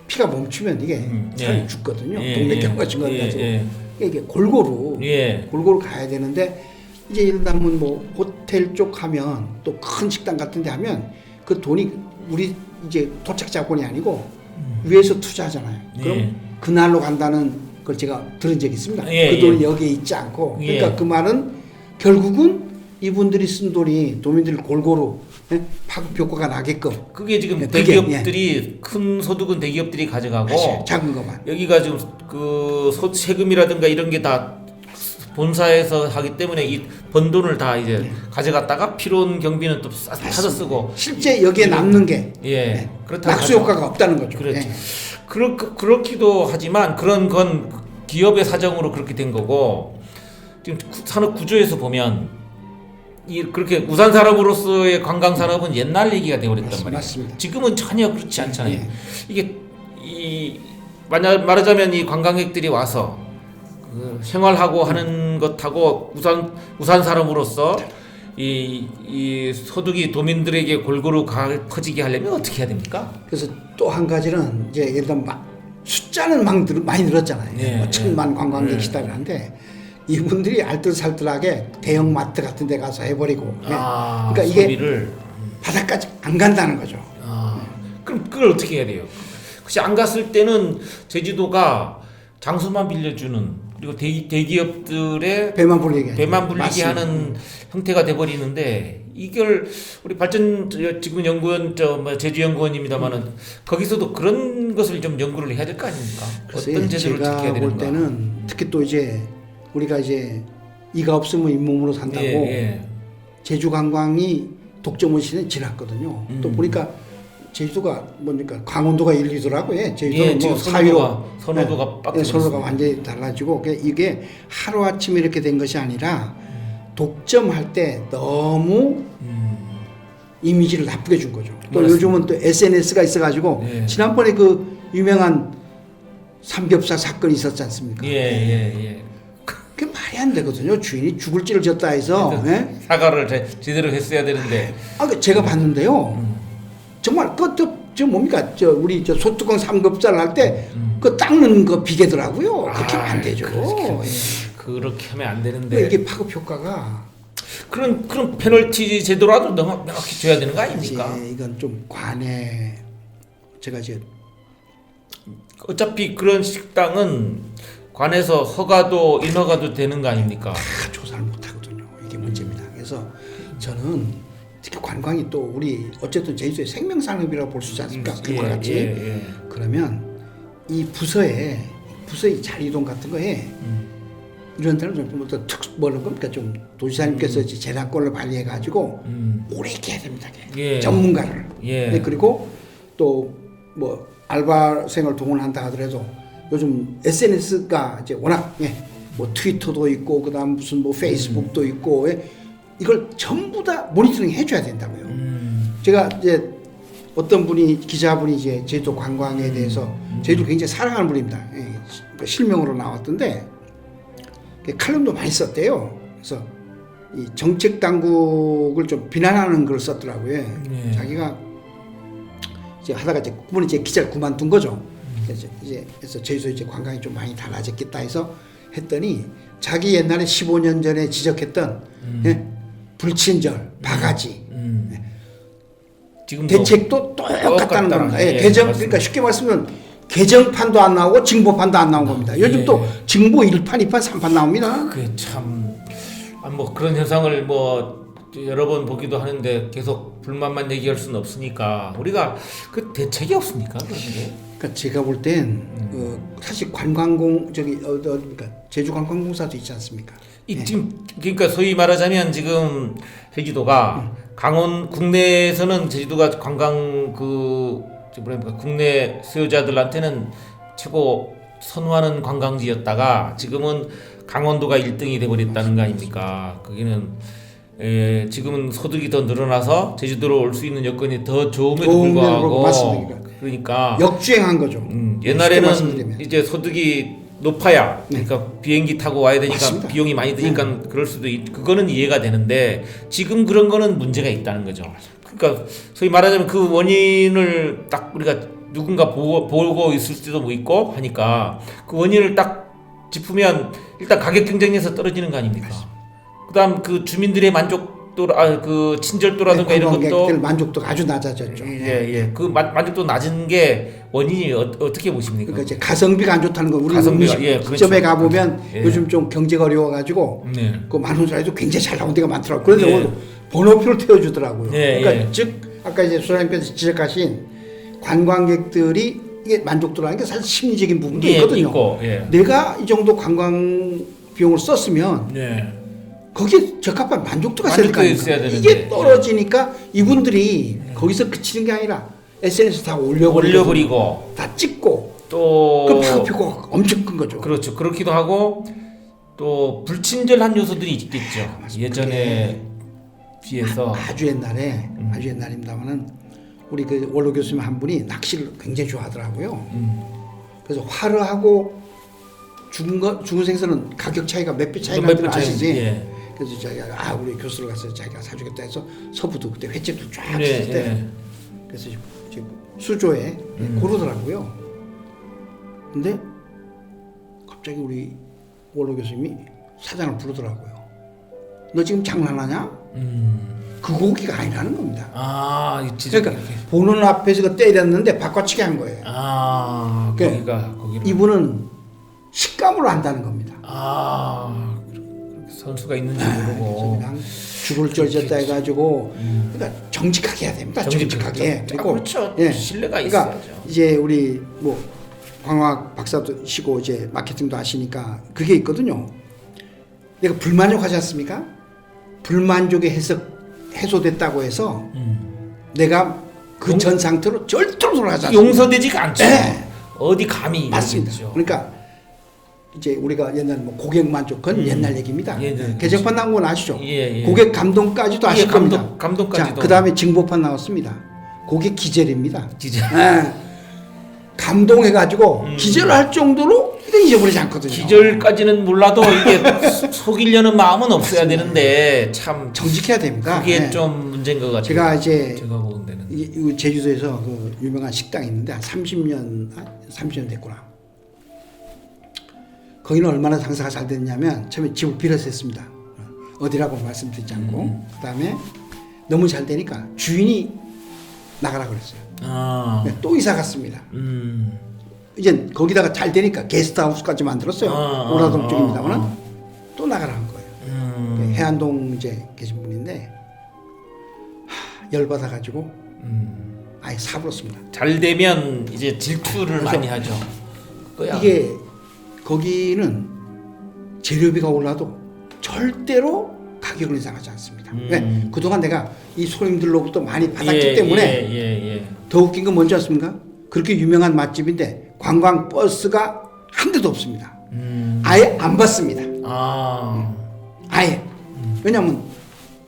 피가 멈추면 이게 사람이 죽거든요. 동맥경 같은 거 가지고 이게 골고루 가야 되는데 이제 예를 들면 뭐 호텔 쪽 하면 또 큰 식당 같은데 하면 그 돈이 우리 이제 도착 자본이 아니고 위에서 투자하잖아요. 그럼 그날로 간다는 걸 제가 들은 적이 있습니다. 그 돈이 여기에 있지 않고 그러니까 그 말은 결국은 이분들이 쓴 돈이 도민들이 골고루 파급 효과가 나게끔 그게 지금 대기업들이 큰 소득은 대기업들이 가져가고 맞아요. 작은 것만 여기가 지금 그 세금이라든가 이런 게 다 본사에서 하기 때문에 이 번 돈을 다 이제 가져갔다가 필요한 경비는 또 사서 쓰고 실제 여기에 남는 게 낙수 효과가 없다는 거죠. 그렇죠. 그렇기도 하지만 그런 건 기업의 사정으로 그렇게 된 거고 지금 산업 구조에서 보면 그렇게 우산 산업으로서의 관광 산업은 옛날 얘기가 되어버렸단 말이에요. 맞습니다. 지금은 전혀 그렇지 않잖아요. 이게 말하자면 이 관광객들이 와서 생활하고 하는 것하고 우산 산업으로서 이 소득이 도민들에게 골고루 커지게 하려면 어떻게 해야 됩니까? 그래서 또 한 가지는 이제 예를 들면 숫자는 많이 늘었잖아요. 뭐 1000만 관광객 시달하는데 이분들이 알뜰살뜰하게 대형 마트 같은 데 가서 해버리고 그러니까 이게 소비를 바닥까지 안 간다는 거죠. 그럼 그걸 어떻게 해야 돼요? 혹시 안 갔을 때는 제주도가 장소만 빌려주는 그리고 대기업들의 배만 불리게 하는 형태가 돼버리는데 이걸 우리 지금 연구원 제주연구원입니다만은 거기서도 그런 것을 좀 연구를 해야 될 거 아닙니까? 어떤 제도를 제가 지켜야 되는가? 볼 때는 특히 또 이제 우리가 이제 이가 없으면 잇몸으로 산다고 제주 관광이 독점원시는 지났거든요. 또 보니까 제주도가 뭡니까 강원도가 1, 2도라고요. 제주도는 뭐 선호도가 완전히 달라지고 이게 하루 아침에 이렇게 된 것이 아니라 독점할 때 너무 이미지를 나쁘게 준 거죠. 또 맞습니다. 요즘은 또 SNS가 있어가지고 지난번에 그 유명한 삼겹살 사건이 있었지 않습니까? 그게 말이 안 되거든요. 주인이 죽을 찌를 졌다 해서. 예? 사과를 제대로 했어야 되는데. 제가 봤는데요. 정말 저 뭡니까? 우리 소뚜껑 삼겹살 할 때 그 닦는 거 비계더라고요. 그렇게 하면 안 되죠. 그렇게 하면 안 되는데. 이게 파급 효과가 그런 페널티 제도라도 명확히 줘야 되는 거 아닙니까? 이건 좀 관해. 제가 이제 어차피 그런 식당은 관에서 허가도 인허가도 되는 거 아닙니까? 다 조사를 못 하거든요. 이게 문제입니다. 그래서 저는 특히 관광이 또 우리 어쨌든 제주도의 생명산업이라고 볼 수 있지 않습니까? 그와 같이. 그러면 이 부서의 자리이동 같은 거에 이런 데는 좀 뭐라는 겁니까? 좀 도지사님께서 재량권을 발휘해가지고 오래 있게 해야 됩니다. 전문가를. 그리고 또 뭐 알바생을 동원한다 하더라도 요즘 SNS가 이제 워낙 뭐 트위터도 있고 그다음 무슨 뭐 페이스북도 있고 이걸 전부 다 모니터링 해줘야 된다고요. 제가 이제 어떤 분이 기자분이 이제 제주도 관광에 대해서 제주도 굉장히 사랑하는 분입니다. 실명으로 나왔던데 칼럼도 많이 썼대요. 그래서 이 정책 당국을 좀 비난하는 걸 썼더라고요. 자기가 이제 하다가 그분이 이제 기자를 그만둔 거죠. 그래서 제주도 이제 관광이 좀 많이 달라졌겠다 해서 했더니 자기 옛날에 15년 전에 지적했던 불친절, 바가지 대책도 똑같다는 겁니다. 그러니까 쉽게 말씀은 개정판도 안 나오고 징보판도 안 나온 겁니다. 요즘 또 징보 1판, 2판, 3판 나옵니다. 그게 참 뭐 그런 현상을 뭐 여러 번 보기도 하는데 계속 불만만 얘기할 수는 없으니까 우리가 그 대책이 없습니까? 그러니까 제가 볼 땐 사실 어디입니까? 제주관광공사도 있지 않습니까? 지금 그러니까 소위 말하자면 지금 제주도가 국내에서는 제주도가 관광 국내 수요자들한테는 최고 선호하는 관광지였다가 지금은 강원도가 1등이 돼버렸다는 거 아닙니까? 거기는 지금은 소득이 더 늘어나서 제주도로 올 수 있는 여건이 더 좋음에도 불구하고 그러니까 역주행한 거죠. 옛날에는 이제 소득이 높아야 그러니까 비행기 타고 와야 되니까 맞습니다. 비용이 많이 드니까 그럴 수도 그거는 이해가 되는데 지금 그런 거는 문제가 있다는 거죠. 그러니까 소위 말하자면 그 원인을 딱 우리가 누군가 보고 있을 수도 뭐 있고 하니까 그 원인을 딱 짚으면 일단 가격 경쟁에서 떨어지는 거 아닙니까? 그다음 그 주민들의 만족도 그 친절도라든가 이런 것도 만족도가 아주 낮아졌죠. 그 만족도 낮은 게 원인이 어떻게 보십니까? 그러니까 이제 가성비가 안 좋다는 거 우리 음식점에 가 보면 요즘 좀 경제가 어려워가지고 그 만원짜리도 굉장히 잘 나온 데가 많더라고요. 그런데 번호표를 태워주더라고요. 그러니까 즉 아까 이제 소장님께서 지적하신 관광객들이 이게 만족도라는 게 사실 심리적인 부분도 있거든요. 내가 이 정도 관광 비용을 썼으면 거기에 적합한 만족도가 있어야 될 거 아닙니까? 이게 떨어지니까 이분들이 거기서 그치는 게 아니라 SNS 다 올려버리고 다 찍고 또 그 파급효과가 엄청 큰 거죠. 그렇죠. 그렇기도 하고 또 불친절한 요소들이 있겠죠. 예전에 비해서 아주 옛날입니다만은 우리 그 원로 교수님 한 분이 낚시를 굉장히 좋아하더라고요. 그래서 화르하고 죽은 생선은 가격 차이가 몇 배 차이 나는 줄 아시지? 그래서 자기가 우리 교수를 가서 자기가 사주겠다 해서 서부도 그때 횟집도 쫙 했을 때 그래서 이제 수조에 고르더라고요. 근데 갑자기 우리 원로 교수님이 사장을 부르더라고요. 너 지금 장난하냐? 그 고기가 아니라는 겁니다. 그러니까 보는 앞에서 때렸는데 바꿔치기 한 거예요. 그러니까 이분은 식감으로 한다는 겁니다. 선수가 있는지 모르고 그냥 죽을 쩔졌다 해가지고 그러니까 정직하게 해야 됩니다. 정직하게. 그리고 그렇죠. 신뢰가 그러니까 있어야죠. 이제 우리 뭐 광학 박사도시고 이제 마케팅도 하시니까 그게 있거든요. 내가 불만족하지 않습니까? 불만족의 해소됐다고 해서 내가 그 전 상태로 절대로 돌아가지 않습니다. 용서되지가 않죠. 어디 감히 맞습니다. 이러겠죠. 그러니까 이제 우리가 옛날에 뭐 고객 만족은 옛날 얘기입니다. 개정판 나온 건 아시죠? 고객 감동까지도 아실 겁니다. 감동까지도. 그 다음에 징보판 나왔습니다. 고객 기절입니다. 기절. 감동해가지고 기절할 정도로 잊어버리지 않거든요. 기절까지는 몰라도 이게 속이려는 마음은 없어야 되는데 참 정직해야 됩니다. 그게 네. 좀 문제인 것 같아요. 제가 이제 제가 보는 데는 이 제주도에서 그 유명한 식당이 있는데 한 30년 됐구나. 거기는 얼마나 장사가 잘 됐냐면 처음에 집을 빌어서 했습니다. 어디라고 말씀드리지 않고 그다음에 너무 잘 되니까 주인이 나가라 그랬어요. 아, 네, 또 이사 갔습니다. 이제 거기다가 잘 되니까 게스트하우스까지 만들었어요. 오라동 쪽입니다만은 또 나가라 한 거예요. 해안동 이제 계신 분인데 열받아가지고 아예 사버렸습니다. 잘 되면 이제 질투를 그래서 많이 하죠. 그거야. 이게 거기는 재료비가 올라도 절대로 가격은 이상하지 않습니다. 왜? 그동안 내가 이 손님들로부터 많이 받았기 때문에 더 웃긴 건 뭔지 아십니까? 그렇게 유명한 맛집인데 관광 버스가 한 대도 없습니다. 아예 안 받습니다. 아, 아예. 왜냐하면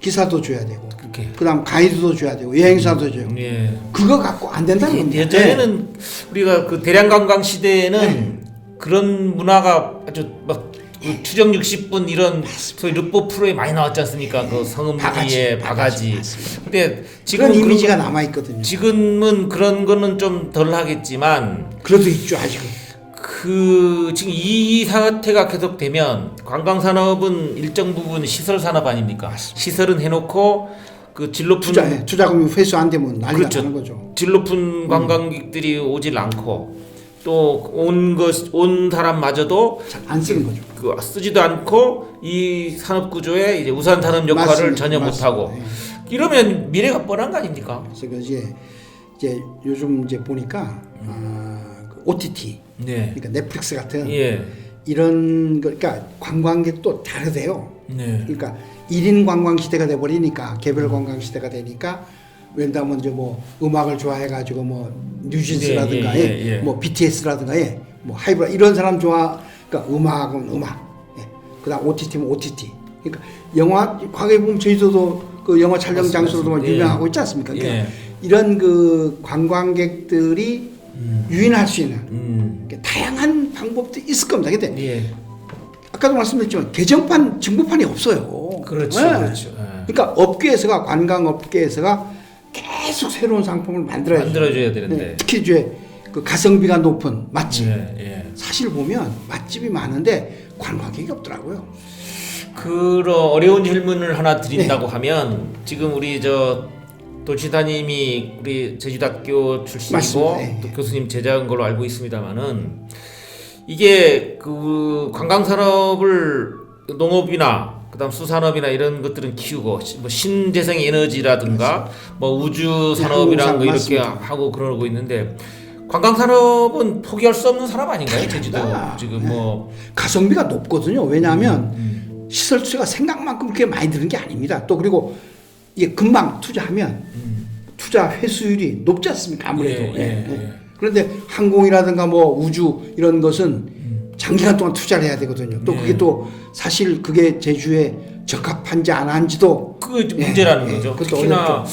기사도 줘야 되고 그렇게. 그다음 가이드도 줘야 되고 여행사도 줘야 되고 예. 그거 갖고 안 된다는 겁니다. 예전에는 우리가 그 대량 관광 시대에는 그런 문화가 아주 막 추정 60분 이런 소위 르포 프로에 많이 나왔지 않습니까? 그 성은부리의 바가지. 근데 지금 그런 이미지가 남아 있거든요. 지금은 그런 거는 좀 덜 하겠지만 그래도 있죠 아직은. 그 지금 이 사태가 계속되면 관광 산업은 일정 부분 시설 산업 아닙니까? 시설은 해놓고 그 질 높은 투자금이 회수 안 되면 난리가 그렇죠. 나는 거죠. 질 높은 관광객들이 오질 않고 또 온 사람마저도 안 쓰는 거죠. 그 쓰지도 않고 이 산업 구조에 이제 우산 산업 역할을 맞습니다. 전혀 못 하고 네. 이러면 미래가 뻔한 거 아닙니까? 그래서 이제 요즘 이제 보니까 그 OTT 네. 그러니까 넷플릭스 같은 예. 이런 거 그러니까 관광객도 다르대요. 네. 그러니까 1인 관광 시대가 돼 버리니까 개별 관광 시대가 되니까 왜냐하면 이제 뭐 음악을 좋아해 가지고 뭐 뉴진스라든가 뭐 BTS라든가 뭐 하이브라 이런 사람 그러니까 음악은 음악 그다음 OTT면 OTT 그러니까 영화 과거에 보면 저희도 그 영화 촬영 장소로도 유명하고 있지 않습니까? 그러니까 이런 그 관광객들이 유인할 수 있는 다양한 방법도 있을 겁니다. 근데 아까도 말씀드렸지만 개정판 증보판이 없어요. 그렇죠, 네. 그렇죠. 그러니까 업계에서가 관광업계에서가 계속 새로운 상품을 만들어줘야 되는데 네. 특히 이제 그 가성비가 높은 맛집. 예. 사실 보면 맛집이 많은데 관광객이 없더라고요. 그런 어려운 질문을 하나 드린다고 하면 지금 우리 저 도치다님이 우리 제주대학교 출신이고 맞습니다. 또 교수님 제자인 걸로 알고 있습니다만은 이게 그 관광 산업을 농업이나 그다음 수산업이나 이런 것들은 키우고 뭐 신재생 에너지라든가 뭐 우주 산업이라는 거 이렇게 맞습니다. 하고 그러고 있는데 관광 산업은 포기할 수 없는 산업 아닌가요? 제주도 지금 뭐 가성비가 높거든요. 왜냐하면 시설 투자가 생각만큼 그렇게 많이 드는 게 아닙니다. 또 그리고 이게 금방 투자하면 투자 회수율이 높지 않습니까? 아무래도. 그런데 항공이라든가 뭐 우주 이런 것은 장기간 동안 투자를 해야 되거든요. 또 그게 또 사실 그게 제주에 적합한지 안 한지도 그 문제라는 거죠. 특히나 어렵죠.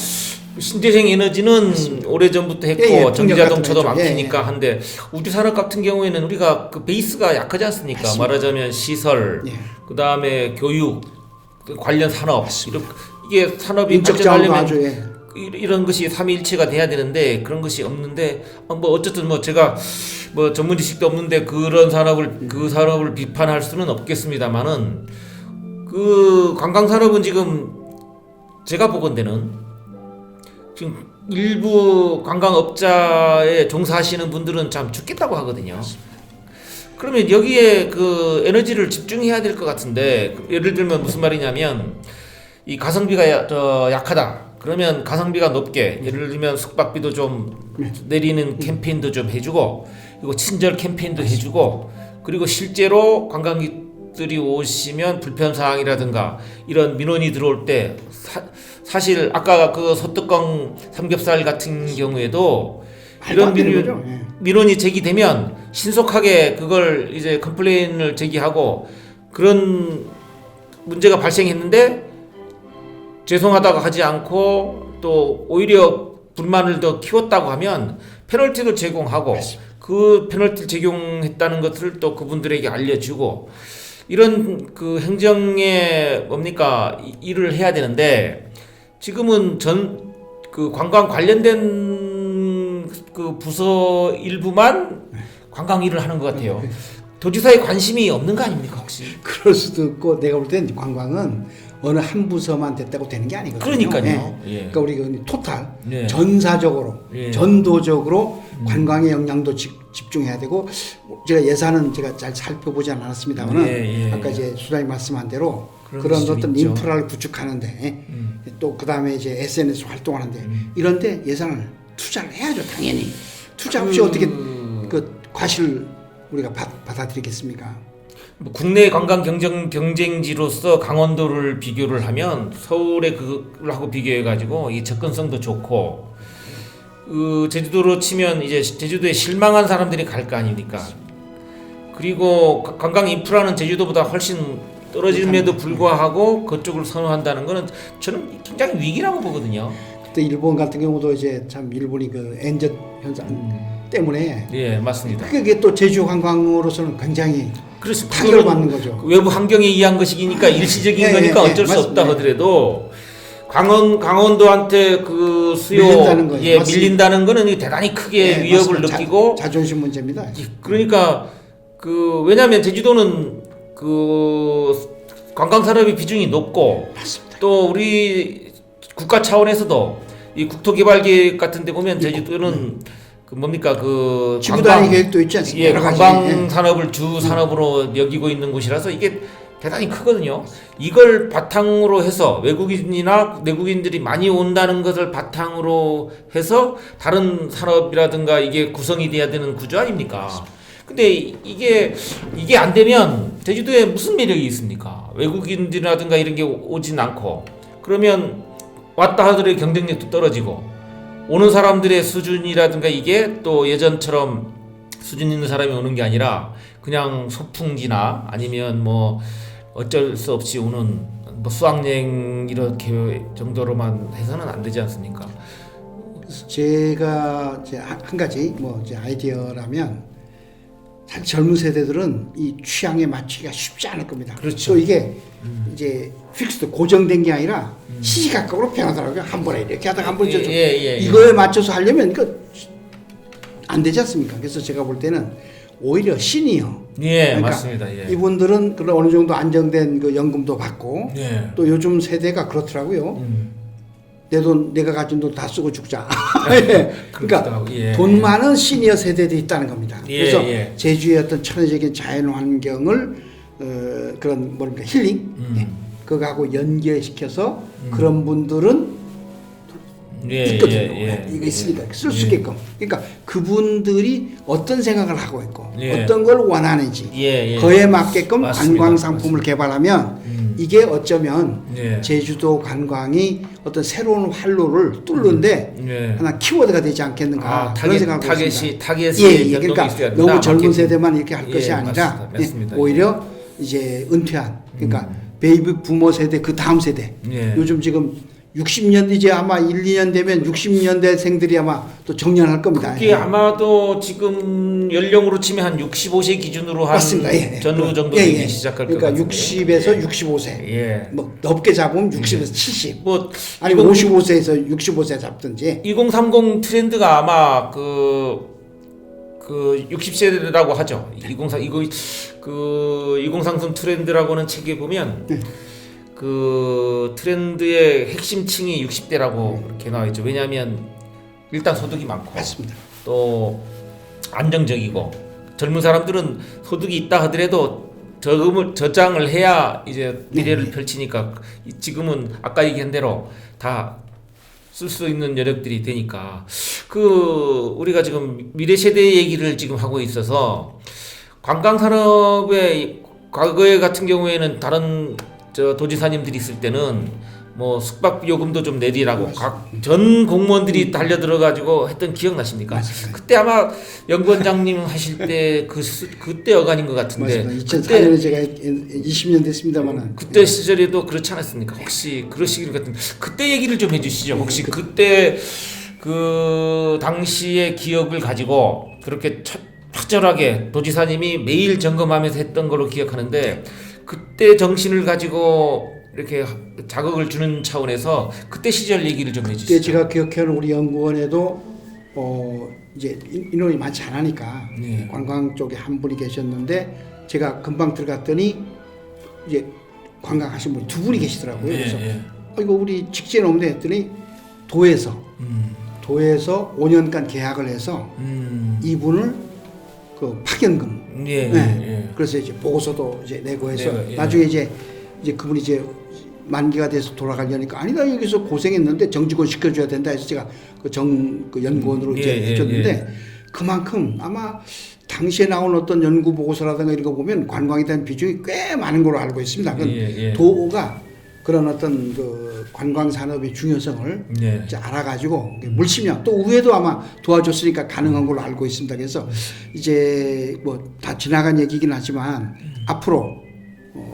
신재생 에너지는 맞습니다. 오래전부터 했고 전기자동차도 같은 거 막히니까 한데 우주 산업 같은 경우에는 우리가 그 베이스가 약하지 않습니까? 맞습니다. 말하자면 시설, 그다음에 교육, 관련 산업 이게 산업이 인적 자원도 발전하려면 아주 이런 것이 삼위일체가 돼야 되는데 그런 것이 없는데 뭐 어쨌든 뭐 제가 뭐 전문 지식도 없는데 그런 산업을 그 산업을 비판할 수는 없겠습니다만은 그 관광 산업은 지금 제가 보건대는 지금 일부 관광업자에 종사하시는 분들은 참 죽겠다고 하거든요. 그러면 여기에 그 에너지를 집중해야 될 것 같은데 예를 들면 무슨 말이냐면 이 가성비가 약하다. 그러면 가성비가 높게 예를 들면 숙박비도 좀 내리는 캠페인도 좀 해주고 그리고 친절 캠페인도 해주고 그리고 실제로 관광객들이 오시면 불편사항이라든가 이런 민원이 들어올 때 사실 아까 그 소뚜껑 삼겹살 같은 경우에도 이런 민원이 제기되면 신속하게 그걸 이제 컴플레인을 제기하고 그런 문제가 발생했는데 죄송하다고 하지 않고 또 오히려 불만을 더 키웠다고 하면 페널티도 제공하고 그 페널티를 적용했다는 것을 또 그분들에게 알려주고 이런 그 행정의 뭡니까 일을 해야 되는데 지금은 그 관광 관련된 그 부서 일부만 관광 일을 하는 것 같아요. 도지사에 관심이 없는 거 아닙니까 혹시? 그럴 수도 있고 내가 볼 땐 관광은 어느 한 부서만 됐다고 되는 게 아니거든요. 그러니까요. 예. 예. 그러니까 우리 그 토탈 예. 전사적으로 예. 전도적으로 관광의 영향도 집중해야 되고 제가 예산은 제가 잘 살펴보지 않았습니다만은 예, 예, 아까 예. 이제 수장님 말씀한 대로 그런 그런 것이 좀 어떤 있죠. 인프라를 구축하는데 또 그다음에 이제 SNS 활동하는데 이런데 예산을 투자를 해야죠 당연히 투자 없이 어떻게 그 과실을 우리가 받아들이겠습니까? 뭐 국내 관광 경쟁지로서 강원도를 비교를 하면 서울의 그하고 비교해 가지고 이 접근성도 좋고 그 제주도로 치면 이제 제주도에 실망한 사람들이 갈 거 아닙니까? 그리고 관광 인프라는 제주도보다 훨씬 떨어짐에도 불구하고 그쪽을 선호한다는 거는 저는 굉장히 위기라고 보거든요. 그때 일본 같은 경우도 이제 참 일본이 그 엔저 현상 때문에 예, 맞습니다. 그게 또 제주 관광으로서는 굉장히 그래서 타격을 받는 거죠. 외부 환경에 의한 것이니까 일시적인 예, 거니까 예, 어쩔 수 맞습니다. 없다 하더라도 강원도한테 그 수요 밀린다는 거예요. 예, 맞습니다. 밀린다는 거는 대단히 크게 예, 위협을 맞습니다. 느끼고 자존심 문제입니다. 그러니까 그 왜냐하면 제주도는 그 관광 산업의 비중이 높고 맞습니다. 또 우리 국가 차원에서도 이 국토개발계획 같은 데 보면 제주도는 그 뭡니까 그 지구단위 계획도 있지 않습니까? 예, 여러 가지. 관광 예. 산업을 주 산업으로 여기고 있는 곳이라서 이게 대단히 크거든요. 이걸 바탕으로 해서 외국인이나 내국인들이 많이 온다는 것을 바탕으로 해서 다른 산업이라든가 이게 구성이 돼야 되는 구조 아닙니까? 근데 이게 안 되면 제주도에 무슨 매력이 있습니까? 외국인들이라든가 이런 게 오진 않고 그러면 왔다 하더라도 경쟁력도 떨어지고 오는 사람들의 수준이라든가 이게 또 예전처럼 수준 있는 사람이 오는 게 아니라 그냥 소풍지나 아니면 뭐 어쩔 수 없이 오는 뭐 수학여행 이렇게 정도로만 해서는 안 되지 않습니까? 그래서 제가 이제 한 가지 뭐 이제 아이디어라면 사실 젊은 세대들은 이 취향에 맞추기가 쉽지 않을 겁니다. 그렇죠. 또 이게 이제 픽스도 고정된 게 아니라 시시각각으로 변하더라고요. 한 번에 이렇게 하다가 한 번 저쪽 이거에 맞춰서 하려면 이거 안 되지 않습니까? 그래서 제가 볼 때는 오히려 시니어 예, 그러니까 맞습니다. 예. 이분들은 그런 어느 정도 안정된 그 연금도 받고 예. 또 요즘 세대가 그렇더라고요. 내 돈 내가 가진 돈 다 쓰고 죽자. 예. 그러니까 예. 돈 많은 시니어 세대들이 있다는 겁니다. 예, 그래서 예. 제주의 어떤 천혜적인 자연 환경을 그런 뭐랄까 힐링 그거하고 연계시켜서 그런 분들은 예, 있거든요. 예, 예. 이거 있으니까 쓸 수 있게끔. 그러니까 그분들이 어떤 생각을 하고 있고 예. 어떤 걸 원하는지 예, 예. 그에 맞게끔 맞습니다. 관광 상품을 개발하면 이게 어쩌면 예. 제주도 관광이 어떤 새로운 활로를 뚫는데 예. 하나 키워드가 되지 않겠는가 그런 생각을 하고 있습니다. 타겟이 예, 변동이 그러니까 있어야 된다. 너무 젊은 마케팅. 세대만 이렇게 할 것이 예, 아니라 맞습니다. 예, 오히려 이제 은퇴한 그러니까 베이비 부모 세대 그 다음 세대 예. 요즘 지금 60년 이제 아마 1, 2년 되면 60년대생들이 아마 또 정년할 겁니다. 그게 아마도 지금 연령으로 치면 한 65세 기준으로 한 맞습니다. 예, 예. 전후 정도 예, 되기 예. 시작할 것 그러니까 같은데. 60에서 65세. 예. 뭐 넓게 잡으면 60에서 70. 뭐 아니면 55세에서 65세 잡든지. 2030 트렌드가 아마 그 60세대라고 하죠. 2030 트렌드라고는 책에 보면 그 트렌드의 핵심층이 60대라고 그렇게 나와 있죠. 왜냐하면 일단 소득이 많고 맞습니다. 또 안정적이고 젊은 사람들은 소득이 있다 하더라도 저장을 해야 이제 미래를 펼치니까 지금은 아까 얘기한 대로 다 쓸 수 있는 여력들이 되니까 그 우리가 지금 미래 세대 얘기를 지금 하고 있어서 관광 산업의 과거에 같은 경우에는 다른 도지사님들이 있을 때는 뭐 숙박 요금도 좀 내리라고 각 전 공무원들이 달려 들어가지고 했던 기억 나십니까? 맞습니다. 그때 아마 연구원장님 하실 때 그때 어간인 것 같은데 맞습니다. 2004년에 제가 20년 됐습니다만은 그때 시절에도 그렇지 않았습니까? 혹시 그러시길 같은 그때 얘기를 좀 해주시죠. 혹시 그때 그 당시의 기억을 가지고 그렇게 처절하게 도지사님이 매일 점검하면서 했던 걸로 기억하는데 그때 정신을 가지고 이렇게 자극을 주는 차원에서 그때 시절 얘기를 좀 해주시죠. 그때 제가 기억하는 우리 연구원에도 이제 인원이 많지 않으니까 네. 관광 쪽에 한 분이 계셨는데 제가 금방 들어갔더니 이제 관광하신 분이 두 분이 계시더라고요. 그래서 이거 우리 직제는 없네 했더니 도에서 5년간 계약을 해서 이분을 그 파견금. 그래서 이제 보고서도 이제 내고 해서 나중에 이제 그분이 이제 만기가 돼서 돌아가려니까 아니다 여기서 고생했는데 정직원 시켜줘야 된다 해서 제가 그 연구원으로 이제 해줬는데 그만큼 아마 당시에 나온 어떤 연구 보고서라든가 이런 거 보면 관광에 대한 비중이 꽤 많은 걸로 알고 있습니다. 도가 그런 어떤 그 관광 산업의 중요성을 이제 알아가지고 물심양 또 의회도 아마 도와줬으니까 가능한 걸로 알고 있습니다. 그래서 이제 뭐 다 지나간 얘기긴 하지만 앞으로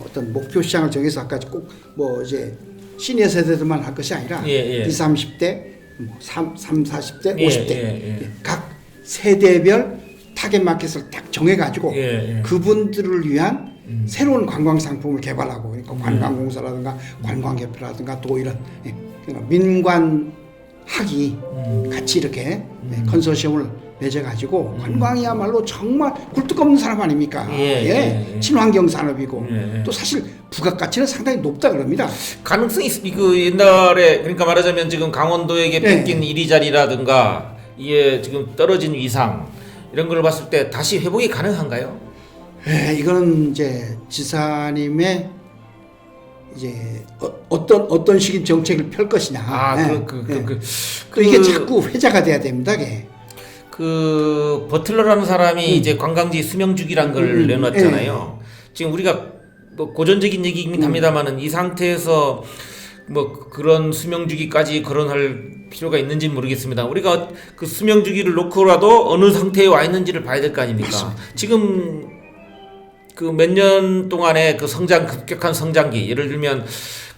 어떤 목표 시장을 정해서 아까 꼭 뭐 이제 시니어 세대들만 할 것이 아니라 20, 30대, 30, 40대, 50대 각 세대별 타겟 마켓을 딱 정해가지고 그분들을 위한 새로운 관광 상품을 개발하고 그러니까 관광공사라든가 관광협회라든가 또 이런 그러니까 민관학이 같이 이렇게 컨소시엄을 맺어가지고 관광이야말로 정말 굴뚝 없는 사람 아닙니까? 친환경 산업이고 또 사실 부가가치는 상당히 높다 그럽니다. 가능성이 있습니다. 그 옛날에 그러니까 말하자면 지금 강원도에게 뺏긴 이리자리라든가 이게 지금 떨어진 위상 이런 걸 봤을 때 다시 회복이 가능한가요? 이거는 이제 지사님의 이제 어떤 식의 정책을 펼 것이냐. 이게 자꾸 회자가 돼야 됩니다. 그 버틀러라는 사람이 이제 관광지 수명주기란 걸 내놨잖아요. 지금 우리가 뭐 고전적인 얘기긴 합니다만은 이 상태에서 뭐 그런 수명주기까지 거론할 필요가 있는지는 모르겠습니다. 우리가 그 수명주기를 놓고라도 어느 상태에 와 있는지를 봐야 될 거 아닙니까? 맞습니다. 지금 그 몇 년 동안의 그 급격한 성장기 예를 들면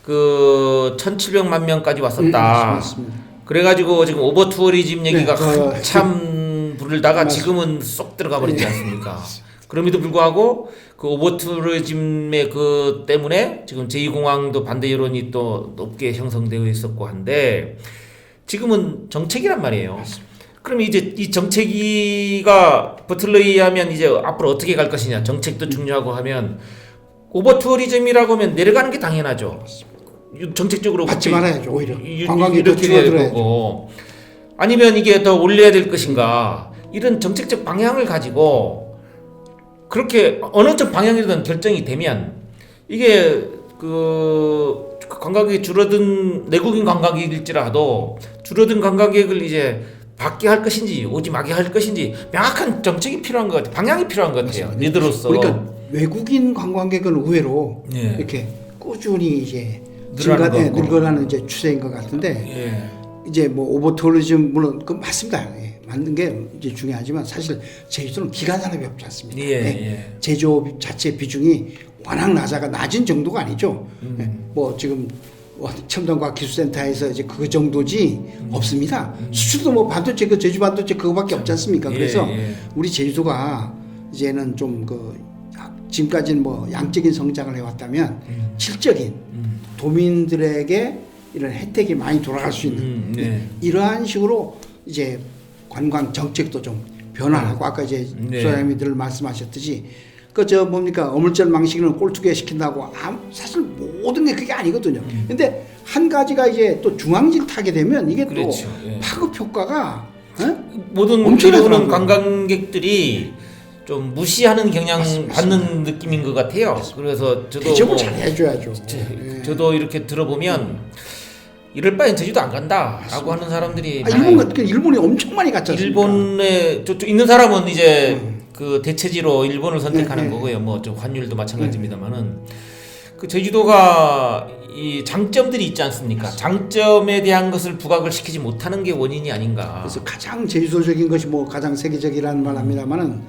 그 1,700만 명까지 왔었다. 맞습니다. 그래가지고 지금 오버 투어리즘 얘기가 한참 부르다가 지금은 쏙 들어가 버리지 않습니까? 그럼에도 불구하고 그 오버 투어리즘의 그 때문에 지금 제2공항도 반대 여론이 또 높게 형성되어 있었고 한데 지금은 정책이란 말이에요. 맞습니다. 그럼 이제 이 정책이가 버틀러에 의하면 이제 앞으로 어떻게 갈 것이냐 정책도 중요하고 하면 오버 투어리즘이라고 하면 내려가는 게 당연하죠. 정책적으로 받지 말아야죠. 오히려 관광이 더 줄어들어야죠. 아니면 이게 더 올려야 될 것인가 이런 정책적 방향을 가지고 그렇게 어느 쪽 방향이든 결정이 되면 이게 그 관광객이 줄어든 내국인 관광객일지라도 줄어든 관광객을 이제 받게 할 것인지 오지 마게 할 것인지 명확한 정책이 필요한 것 같아요. 방향이 필요한 것 같아요. 리더로서. 그러니까 외국인 관광객은 의외로 이렇게 꾸준히 이제 늘어나는 이제 추세인 것 같은데 이제 뭐 오버 투어리즘 물론 그 맞습니다. 맞는 게 이제 중요하지만 사실 제주도는 기간 산업이 없지 않습니까? 제조업 자체 비중이 워낙 낮은 정도가 아니죠. 뭐 지금 첨단과학기술센터에서 이제 그 정도지 없습니다. 수출도 뭐 반도체 그 제주 반도체 그거밖에 없지 않습니까? 그래서 우리 제주도가 이제는 좀 그 지금까지는 뭐 양적인 성장을 해왔다면 질적인 도민들에게 이런 혜택이 많이 돌아갈 수 있는 이러한 식으로 이제 관광 정책도 좀 변화하고 아까 이제 소장님이 늘 말씀하셨듯이 그 저 뭡니까 어물전망식으로는 꼴뚜기 시킨다고 사실 모든 게 그게 아니거든요. 근데 한 가지가 이제 또 중앙지를 타게 되면 이게 또 파급 효과가 모든 들어오는 관광객들이 좀 무시하는 경향 받는 느낌인 것 같아요. 그래서 저도 대접을 잘 해줘야죠. 저도 이렇게 들어보면 이럴 바엔 제주도 안 간다라고 하는 사람들이 일본이 엄청 많이 갔지 않습니까? 일본에 저쪽 있는 사람은 이제 그 대체지로 일본을 선택하는 거고요. 뭐 좀 환율도 마찬가지입니다만은 그 제주도가 이 장점들이 있지 않습니까? 장점에 대한 것을 부각을 시키지 못하는 게 원인이 아닌가. 그래서 가장 제주도적인 것이 뭐 가장 세계적이라는 말 합니다만은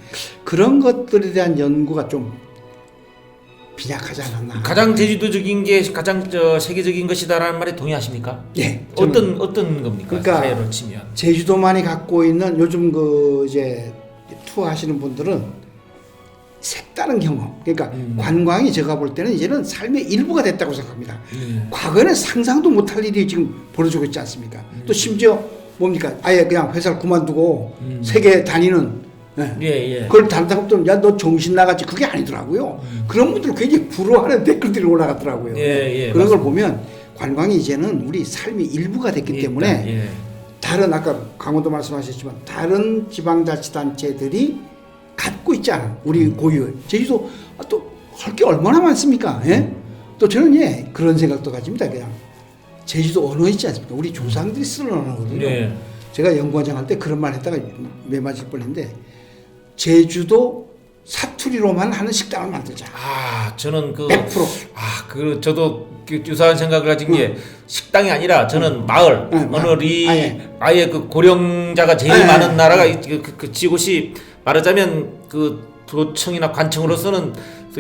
그런 것들에 대한 연구가 좀 빈약하지 않았나. 가장 제주도적인 게 가장 세계적인 것이다라는 말에 동의하십니까? 예. 어떤 겁니까? 그러니까 사회로 치면 제주도만이 갖고 있는 요즘 그 이제 투어하시는 분들은 색다른 경험. 그러니까 관광이 제가 볼 때는 이제는 삶의 일부가 됐다고 생각합니다. 과거에는 상상도 못할 일이 지금 벌어지고 있지 않습니까? 또 심지어 뭡니까? 아예 그냥 회사를 그만두고 세계 다니는 그걸 단다고 또 야 너 정신 나갔지 그게 아니더라고요. 그런 분들 굉장히 부러워하는 댓글들이 올라갔더라고요. 그런 맞습니다. 걸 보면 관광이 이제는 우리 삶의 일부가 됐기 때문에 다른 아까 강원도 말씀하셨지만 다른 지방자치단체들이 갖고 있지 않은 우리 고유 제주도 또 할 게 얼마나 많습니까? 예? 또 저는 그런 생각도 가집니다. 그냥 제주도 언어 있지 않습니까? 우리 조상들이 쓰는 언어거든요. 제가 연구원장 할 때 그런 말 했다가 매 맞을 뻔했는데 제주도 사투리로만 하는 식당을 만들자. 저는 100%. 저도 그 유사한 생각을 가진 게 식당이 아니라 저는 마을 오늘이 아예 그 고령자가 제일 많은 나라가 지곳이 말하자면 그 도청이나 관청으로서는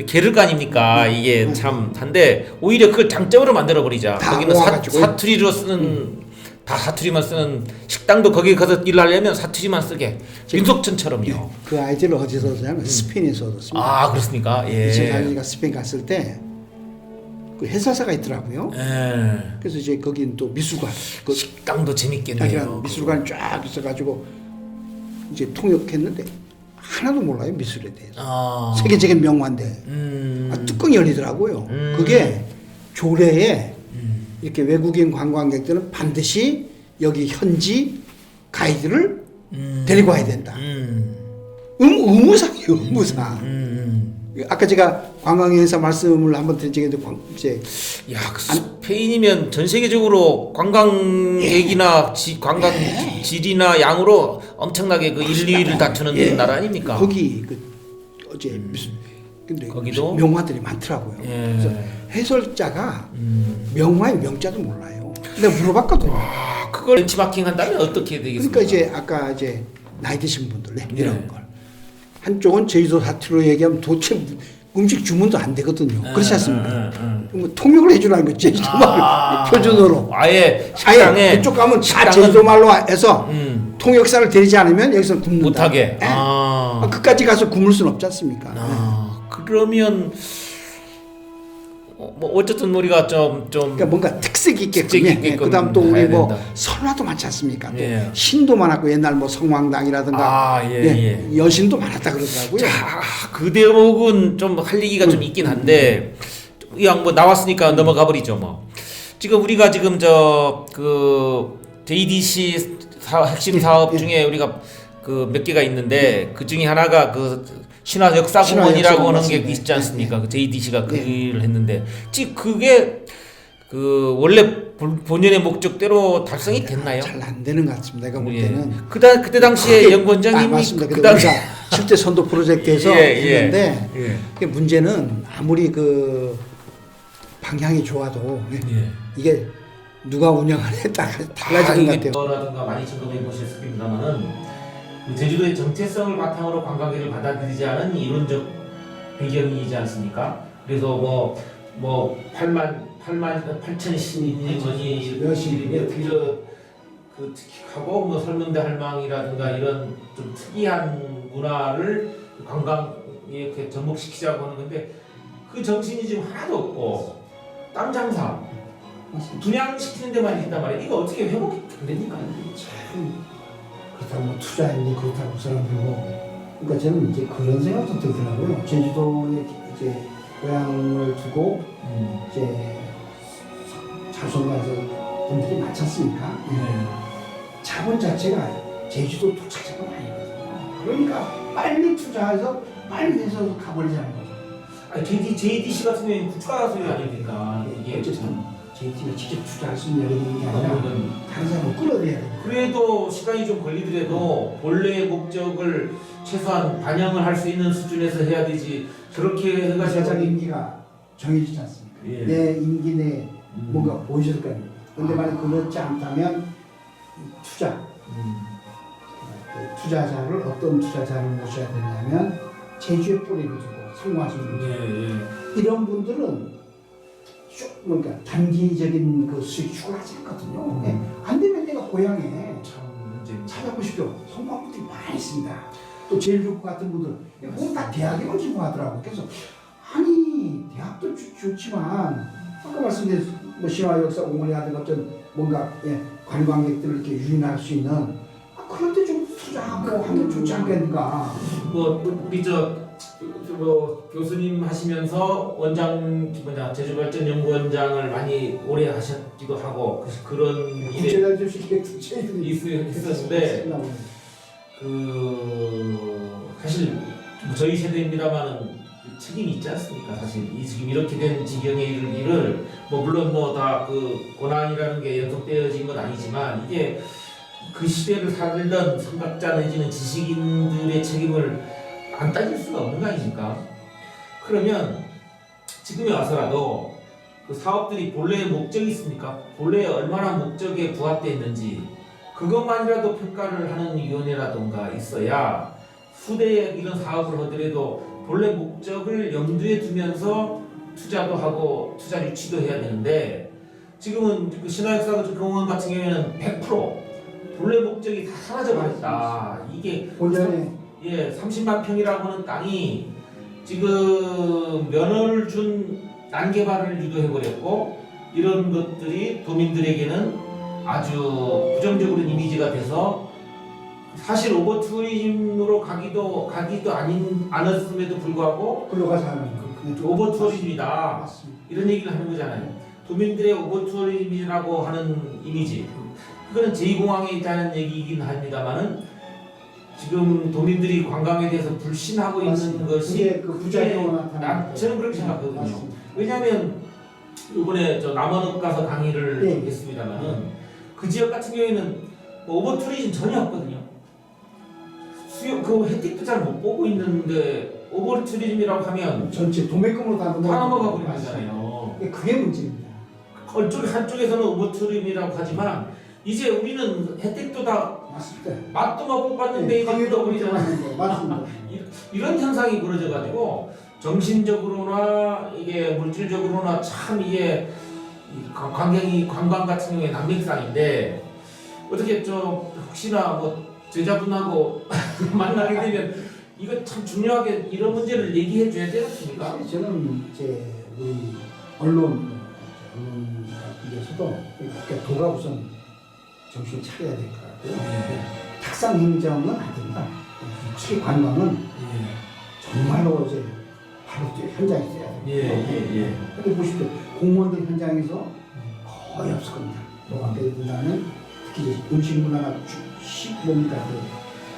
게르가 아닙니까? 이게 참 한데 오히려 그걸 장점으로 만들어 버리자. 거기는 사투리로 쓰는 다 사투리만 쓰는 식당도 거기 가서 일하려면 사투리만 쓰게 민속촌처럼요. 그 아이디어를 어디서 얻었냐면 스페인에서 얻었습니다. 그렇습니까? 2004년에 스페인 갔을 때 그 해설사가 있더라고요. 그래서 이제 거긴 또 미술관, 그 식당도 재밌겠네요. 미술관 쫙 있어가지고 이제 통역했는데 하나도 몰라요 미술에 대해서. 세계적인 명화인데 뚜껑이 열리더라고요. 그게 조례에 이렇게 외국인 관광객들은 반드시 여기 현지 가이드를 데리고 와야 된다. 의무상이에요, 의무상. 아까 제가 관광회사 말씀을 한번 드린 적이 있는데 이제 그 스페인이면 전 세계적으로 관광객이나 관광 질이나 양으로 엄청나게 그 1, 2위를 다투는 나라 아닙니까? 거기 어제 근데 거기도 명화들이 많더라고요. 그래서 해설자가 명화의 명자도 몰라요. 내가 물어봤거든요. 그걸 벤치마킹 한다면 어떻게 되겠습니까? 그러니까 이제 아까 이제 나이 드신 분들 이런 걸 한쪽은 제주도 사투리로 얘기하면 도대체 음식 주문도 안 되거든요. 그렇지 않습니까? 뭐 통역을 해주라는 거지 제주도 말로 표준어로. 아예 식당에 그쪽 가면 다 제주도 말로 해서 통역사를 데리지 않으면 여기서 굶는다. 못하게. 그까지 가서 굶을 수는 없지 않습니까? 그러면 뭐 어쨌든 우리가 좀 그러니까 뭔가 특색 있게끔. 그다음 또 우리 뭐 설화도 많지 않습니까? 또 신도 많았고 옛날 뭐 성황당이라든가 여신도 많았다 그러더라고요. 그 대목은 좀 할 얘기가 좀 있긴 한데 그냥 뭐 나왔으니까 넘어가 버리죠 뭐. 지금 우리가 지금 그 JDC 핵심 사업 중에 우리가 그 몇 개가 있는데 그 중에 하나가 그 신화 역사공원이라고 하는 게 있지 않습니까? 그 JDC가 그 일을 했는데 지금 그게 그 원래 본연의 목적대로 달성이 됐나요? 잘 안 되는 것 같습니다. 내가 볼 때는 그때 당시에 연구원장님이 맞습니다. 그 당시 실제 선도 프로젝트에서 했는데 그 문제는 아무리 그 방향이 좋아도 이게 누가 운영하느냐에 따라 달라지는 것 같아요. 라든가 많이 점검해 보셨습니다만은 제주도의 정체성을 바탕으로 관광객을 받아들이지 않은 이론적 배경이지 않습니까? 그래서 뭐 8천 시민이 그 특히하고 뭐 설문대 할망이라든가 이런 좀 특이한 문화를 관광에 이렇게 접목시키자고 하는 건데 그 정신이 지금 하나도 없고 땅 장사 분양시키는 데만 있단 말이에요. 이거 어떻게 회복이 안 됩니까? 그렇다고 뭐 투자했니 그렇다고 사람들고 그러니까 저는 이제 그런 생각도 들더라고요. 제주도에 이제 고향을 두고 이제 자손가에서 분들이 많지 않습니까? 자본 자체가 제주도 토착 자본 아니거든요. 그러니까 빨리 투자해서 빨리 해서 가버리자는 거죠. 아니 JDC 같은 경우는 국가 소유 아닙니까? 이게 어쨌든 JDC가 직접 투자할 수 있는 게 아니라 다른 사람을 끌어내야 돼요. 그래도 시간이 좀 걸리더라도 본래의 목적을 최소한 반영을 할 수 있는 수준에서 해야 되지 저렇게 해가지고 임기가 정해지지 않습니까? 내 임기 내에 뭔가 보여줄 거 아닙니까? 그런데 만약 그렇지 않다면 투자자를 어떤 투자자를 모셔야 되냐면 제주에 뿌리를 두고 성공하시는 분들 이런 분들은 그러니까 단기적인 그 수익 추구하지 않거든요. 안 되면 내가 고향에 찾아보십시오. 성공한 분들이 많이 있습니다. 또 제일교육 같은 분들 그건 다 대학에만 기부하더라고. 그래서 아니 대학도 좋지만 아까 말씀드린 뭐 신화 역사 공원이라든가 어떤 뭔가 관광객들을 이렇게 유인할 수 있는 그럴 때 좀 투자하고 하면 좋지 않겠는가. 뭐 우리 뭐 교수님 하시면서 원장 제주발전연구원장을 많이 오래 하셨기도 하고 그런 일에 있었는데 사실 저희 세대입니다만은 책임이 있지 않습니까? 사실 지금 이렇게 된 지경에 이르기를 물론 다 그 고난이라는 게 연속되어진 건 아니지만 이게 그 시대를 살던 선각자 내지는 지식인들의 책임을 안 따질 수가 없는 거 아닙니까? 그러면 지금에 와서라도 그 사업들이 본래의 목적이 있습니까? 본래에 얼마나 목적에 부합되었는지 그것만이라도 평가를 하는 위원회라던가 있어야 후대에 이런 사업을 하더라도 본래 목적을 염두에 두면서 투자도 하고 투자 유치도 해야 되는데 지금은 그 신화역사공원 같은 경우에는 100% 본래 목적이 다 사라져버렸다. 이게 본전에 30만 평이라고 하는 땅이 지금 면허를 준 난개발을 유도해버렸고 이런 것들이 도민들에게는 아주 부정적으로 이미지가 돼서 사실 오버투어리즘으로 가기도 않았음에도 불구하고 글로가서 하는 오버투어리즘이다 이런 얘기를 하는 거잖아요. 도민들의 오버투어리즘이라고 하는 이미지 그거는 제2공항에 있다는 얘기이긴 합니다만은 지금 도민들이 관광에 대해서 불신하고 있는 것이 그 부작용으로 나타나는 저는 그렇게 생각하거든요. 왜냐하면 이번에 남원읍 가서 강의를 했습니다만은 그 지역 같은 경우에는 오버투어리즘 전혀 없거든요. 그 혜택도 잘 못 보고 있는데 오버투어리즘이라고 하면 전체 도매금으로 다 넘어가 버리는 거잖아요. 그게 문제입니다. 한쪽에서는 오버투어리즘이라고 하지만 이제 우리는 혜택도 다 맞습니다. 맛도 못 봤는데 이제 묻어버리잖아요. 맞습니다. 이런 현상이 벌어져가지고 정신적으로나 이게 물질적으로나 참 이게 관광 같은 경우에 난맥상인데 어떻게 혹시나 제자분하고 만나게 되면 이거 참 중요하게 이런 문제를 얘기해 줘야 되지 않습니까? 저는 우리 언론 같은데서도 도가 우선 정신을 차려야 될 것 같고요. 탁상 행정은 안 된다. 특히 관광은 정말로 바로 현장에 있어야 돼요. 근데 보십시오. 공무원들 현장에서 거의 없을 겁니다. 또 아까 얘기하면 특히 음식 문화나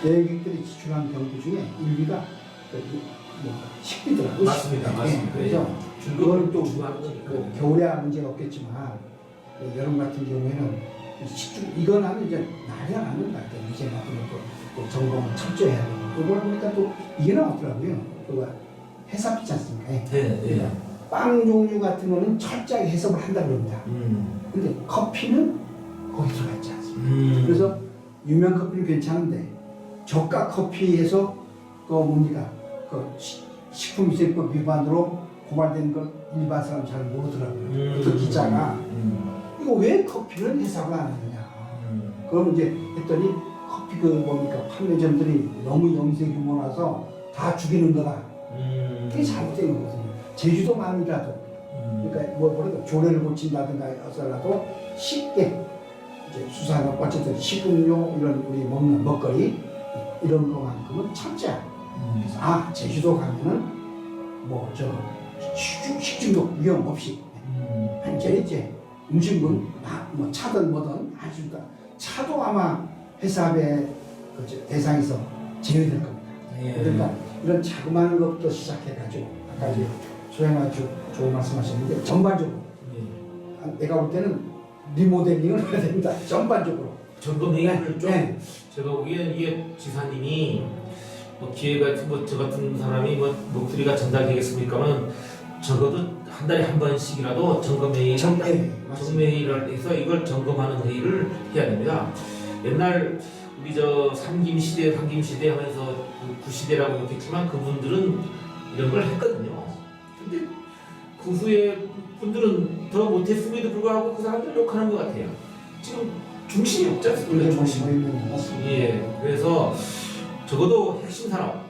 여행객들이 지출한 경비 중에 1위가 식비더라고요. 맞습니다. 그래서 그거는 또 겨울에야 문제가 없겠지만 여름 같은 경우에는 이건 하면 이제 날이 안 된다. 이제 같은 것도 또 점검을 철저히 해야 되고 그걸 보니까 또 이게 나왔더라고요. 그거 해삽 있지 않습니까? 빵 종류 같은 거는 철저하게 해석을 한다 그럽니다. 근데 커피는 거기 들어가 있지 않습니까? 그래서 유명 커피는 괜찮은데 저가 커피에서 식품위생법 위반으로 고발된 걸 일반 사람 잘 모르더라고요. 그 기자가 이거 왜 커피를 해석을 안 하느냐. 그럼 이제 했더니 커피 판매점들이 너무 영세 규모라서 다 죽이는 거다. 그게 잘못된 거거든요. 제주도만이라도 그러니까 조례를 고친다든가 해서라도 쉽게 이제 수산업 어쨌든 식품용 이런 우리 먹는 먹거리 이런 거만큼은 철저하고 그래서 제주도 가면은 식중독 위험 없이 이제 음식물 차든 뭐든 할 수 있다. 차도 아마 해삽의 대상에서 제외될 겁니다. 그러니까 이런 자그마한 것부터 시작해가지고 아까 이제 소영아 좋은 말씀하셨는데 전반적으로 내가 볼 때는 리모델링을 해야 됩니다. 전반적으로. 점검회의를 제가 보기엔 이게 지사님이 기회가 저 같은 사람이 목소리가 전달되겠습니까만 적어도 한 달에 한 번씩이라도 점검회의를 해서 이걸 점검하는 회의를 해야 됩니다. 옛날 우리 삼김시대 하면서 구시대라고 욕했지만 그분들은 이런 걸 했거든요. 근데 그 후에 분들은 더 못했음에도 불구하고 그 사람들 욕하는 것 같아요. 지금 중심이 없지 않습니까? 중심. 그래서 적어도 핵심 산업,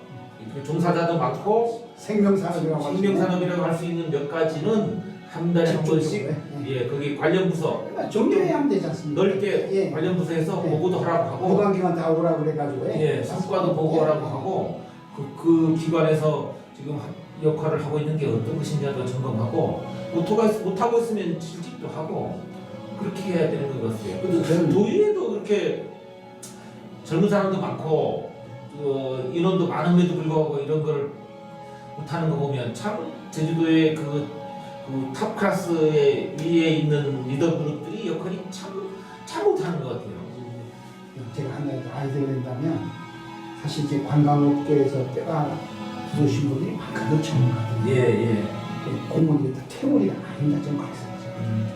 종사자도 많고 생명산업이라고 하죠. 생명산업이라고 할 수 있는 몇 가지는 한 달에 한 번씩 예, 거기 관련 부서 그러니까 정리해야 하면 되지 않습니까? 넓게 예. 관련 부서에서 예. 보고도 하라고 하고 무관기관 다 오라고 그래가지고 예, 성과도 보고하라고 하고 그 기관에서 지금 역할을 하고 있는 게 어떤 것인지도 점검하고 못하고 있으면 질직도 하고 그렇게 해야 되는 것 같아요. 근데 저는 도의에도 그렇게 젊은 사람도 많고 인원도 많음에도 불구하고 이런 걸 못하는 거 보면 참 제주도의 그 탑 클래스의 위에 있는 리더 그룹들이 역할이 참 못하는 것 같아요. 제가 하나 아이디어를 낸다면 사실 이제 관광업계에서 때가 부으신 분들이 많거든요. 전문가들이. 예. 공무원들이 다 퇴물이가 아닙니다. 저는 그렇게 생각해요.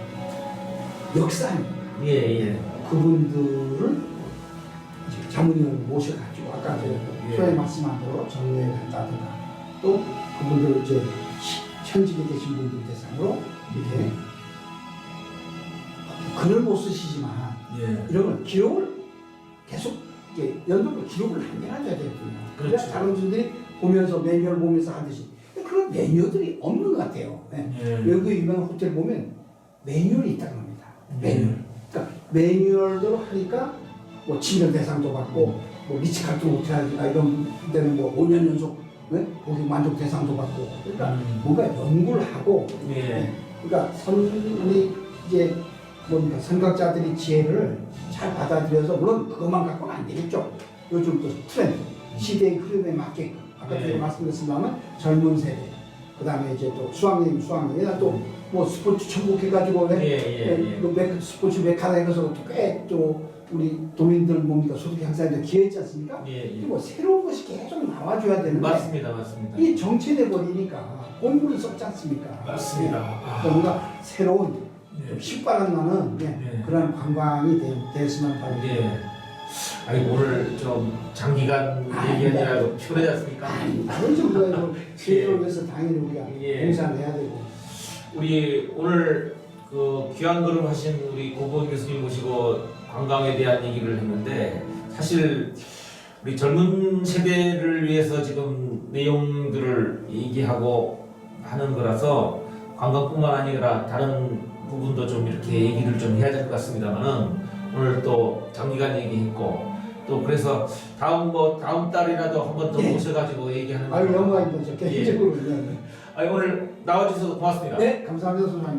역사입니다. 예. 그분들을 이제 자문위원을 모셔가지고 아까 제가 예. 표에 말씀한 대로 정리를 한다든가 또 그분들 이제 현직에 계신 분들 대상으로 이렇게 글을 못 쓰시지만 예. 이런 걸 기록을 계속 이렇게 연도로 기록을 남겨놔줘야 되거든요. 그래야 그렇죠. 다른 분들이 보면서 매뉴얼 보면서 하듯이 그런 매뉴얼들이 없는 것 같아요. 네. 외국의 유명한 호텔 보면 매뉴얼이 있다고 합니다. 매뉴얼. 그러니까 매뉴얼대로 하니까 뭐 친절 대상도 받고 뭐 리츠칼튼 호텔이나 이런 데는 뭐 5년 연속 고객 만족 대상도 받고 그러니까 뭔가 연구를 하고 예. 그러니까 우리 이제 뭡니까 선각자들이 지혜를 잘 받아들여서 물론 그것만 갖고는 안 되겠죠. 요즘 또 트렌드 시대의 흐름에 맞게끔 아까 제가 말씀드렸습니다만 젊은 세대 그 다음에 이제 또 수학여행 또 뭐 스포츠 천국해가지고 스포츠 메카다 해서 꽤 우리 도민들 뭡니까 소득 향상에 기여했지 않습니까? 뭐 새로운 것이 계속 나와줘야 되는데 맞습니다. 이 정체돼 버리니까 공부를 썩지 않습니까? 맞습니다. 뭔가 새로운 좀 식발한 나는 그런 관광이 됐으면 바랍니다. 아니 오늘 좀 장기간 얘기하느라고 피곤하지 않습니까? 다른 정도에도 제도를 위해서 당연히 우리가 봉사를 해야 되고 우리 오늘 그 귀한 걸음 하신 우리 고보은 교수님 모시고 관광에 대한 얘기를 했는데 사실 우리 젊은 세대를 위해서 지금 내용들을 얘기하고 하는 거라서 관광뿐만 아니라 다른 부분도 좀 이렇게 얘기를 좀 해야 될 것 같습니다만은 오늘 또 장기간 얘기했고 또 그래서 다음 달이라도 한 번 더 모셔가지고 얘기하는 아유 영광입니다. 개인적으로 오늘 나와주셔서 고맙습니다. 네 감사합니다 소장님.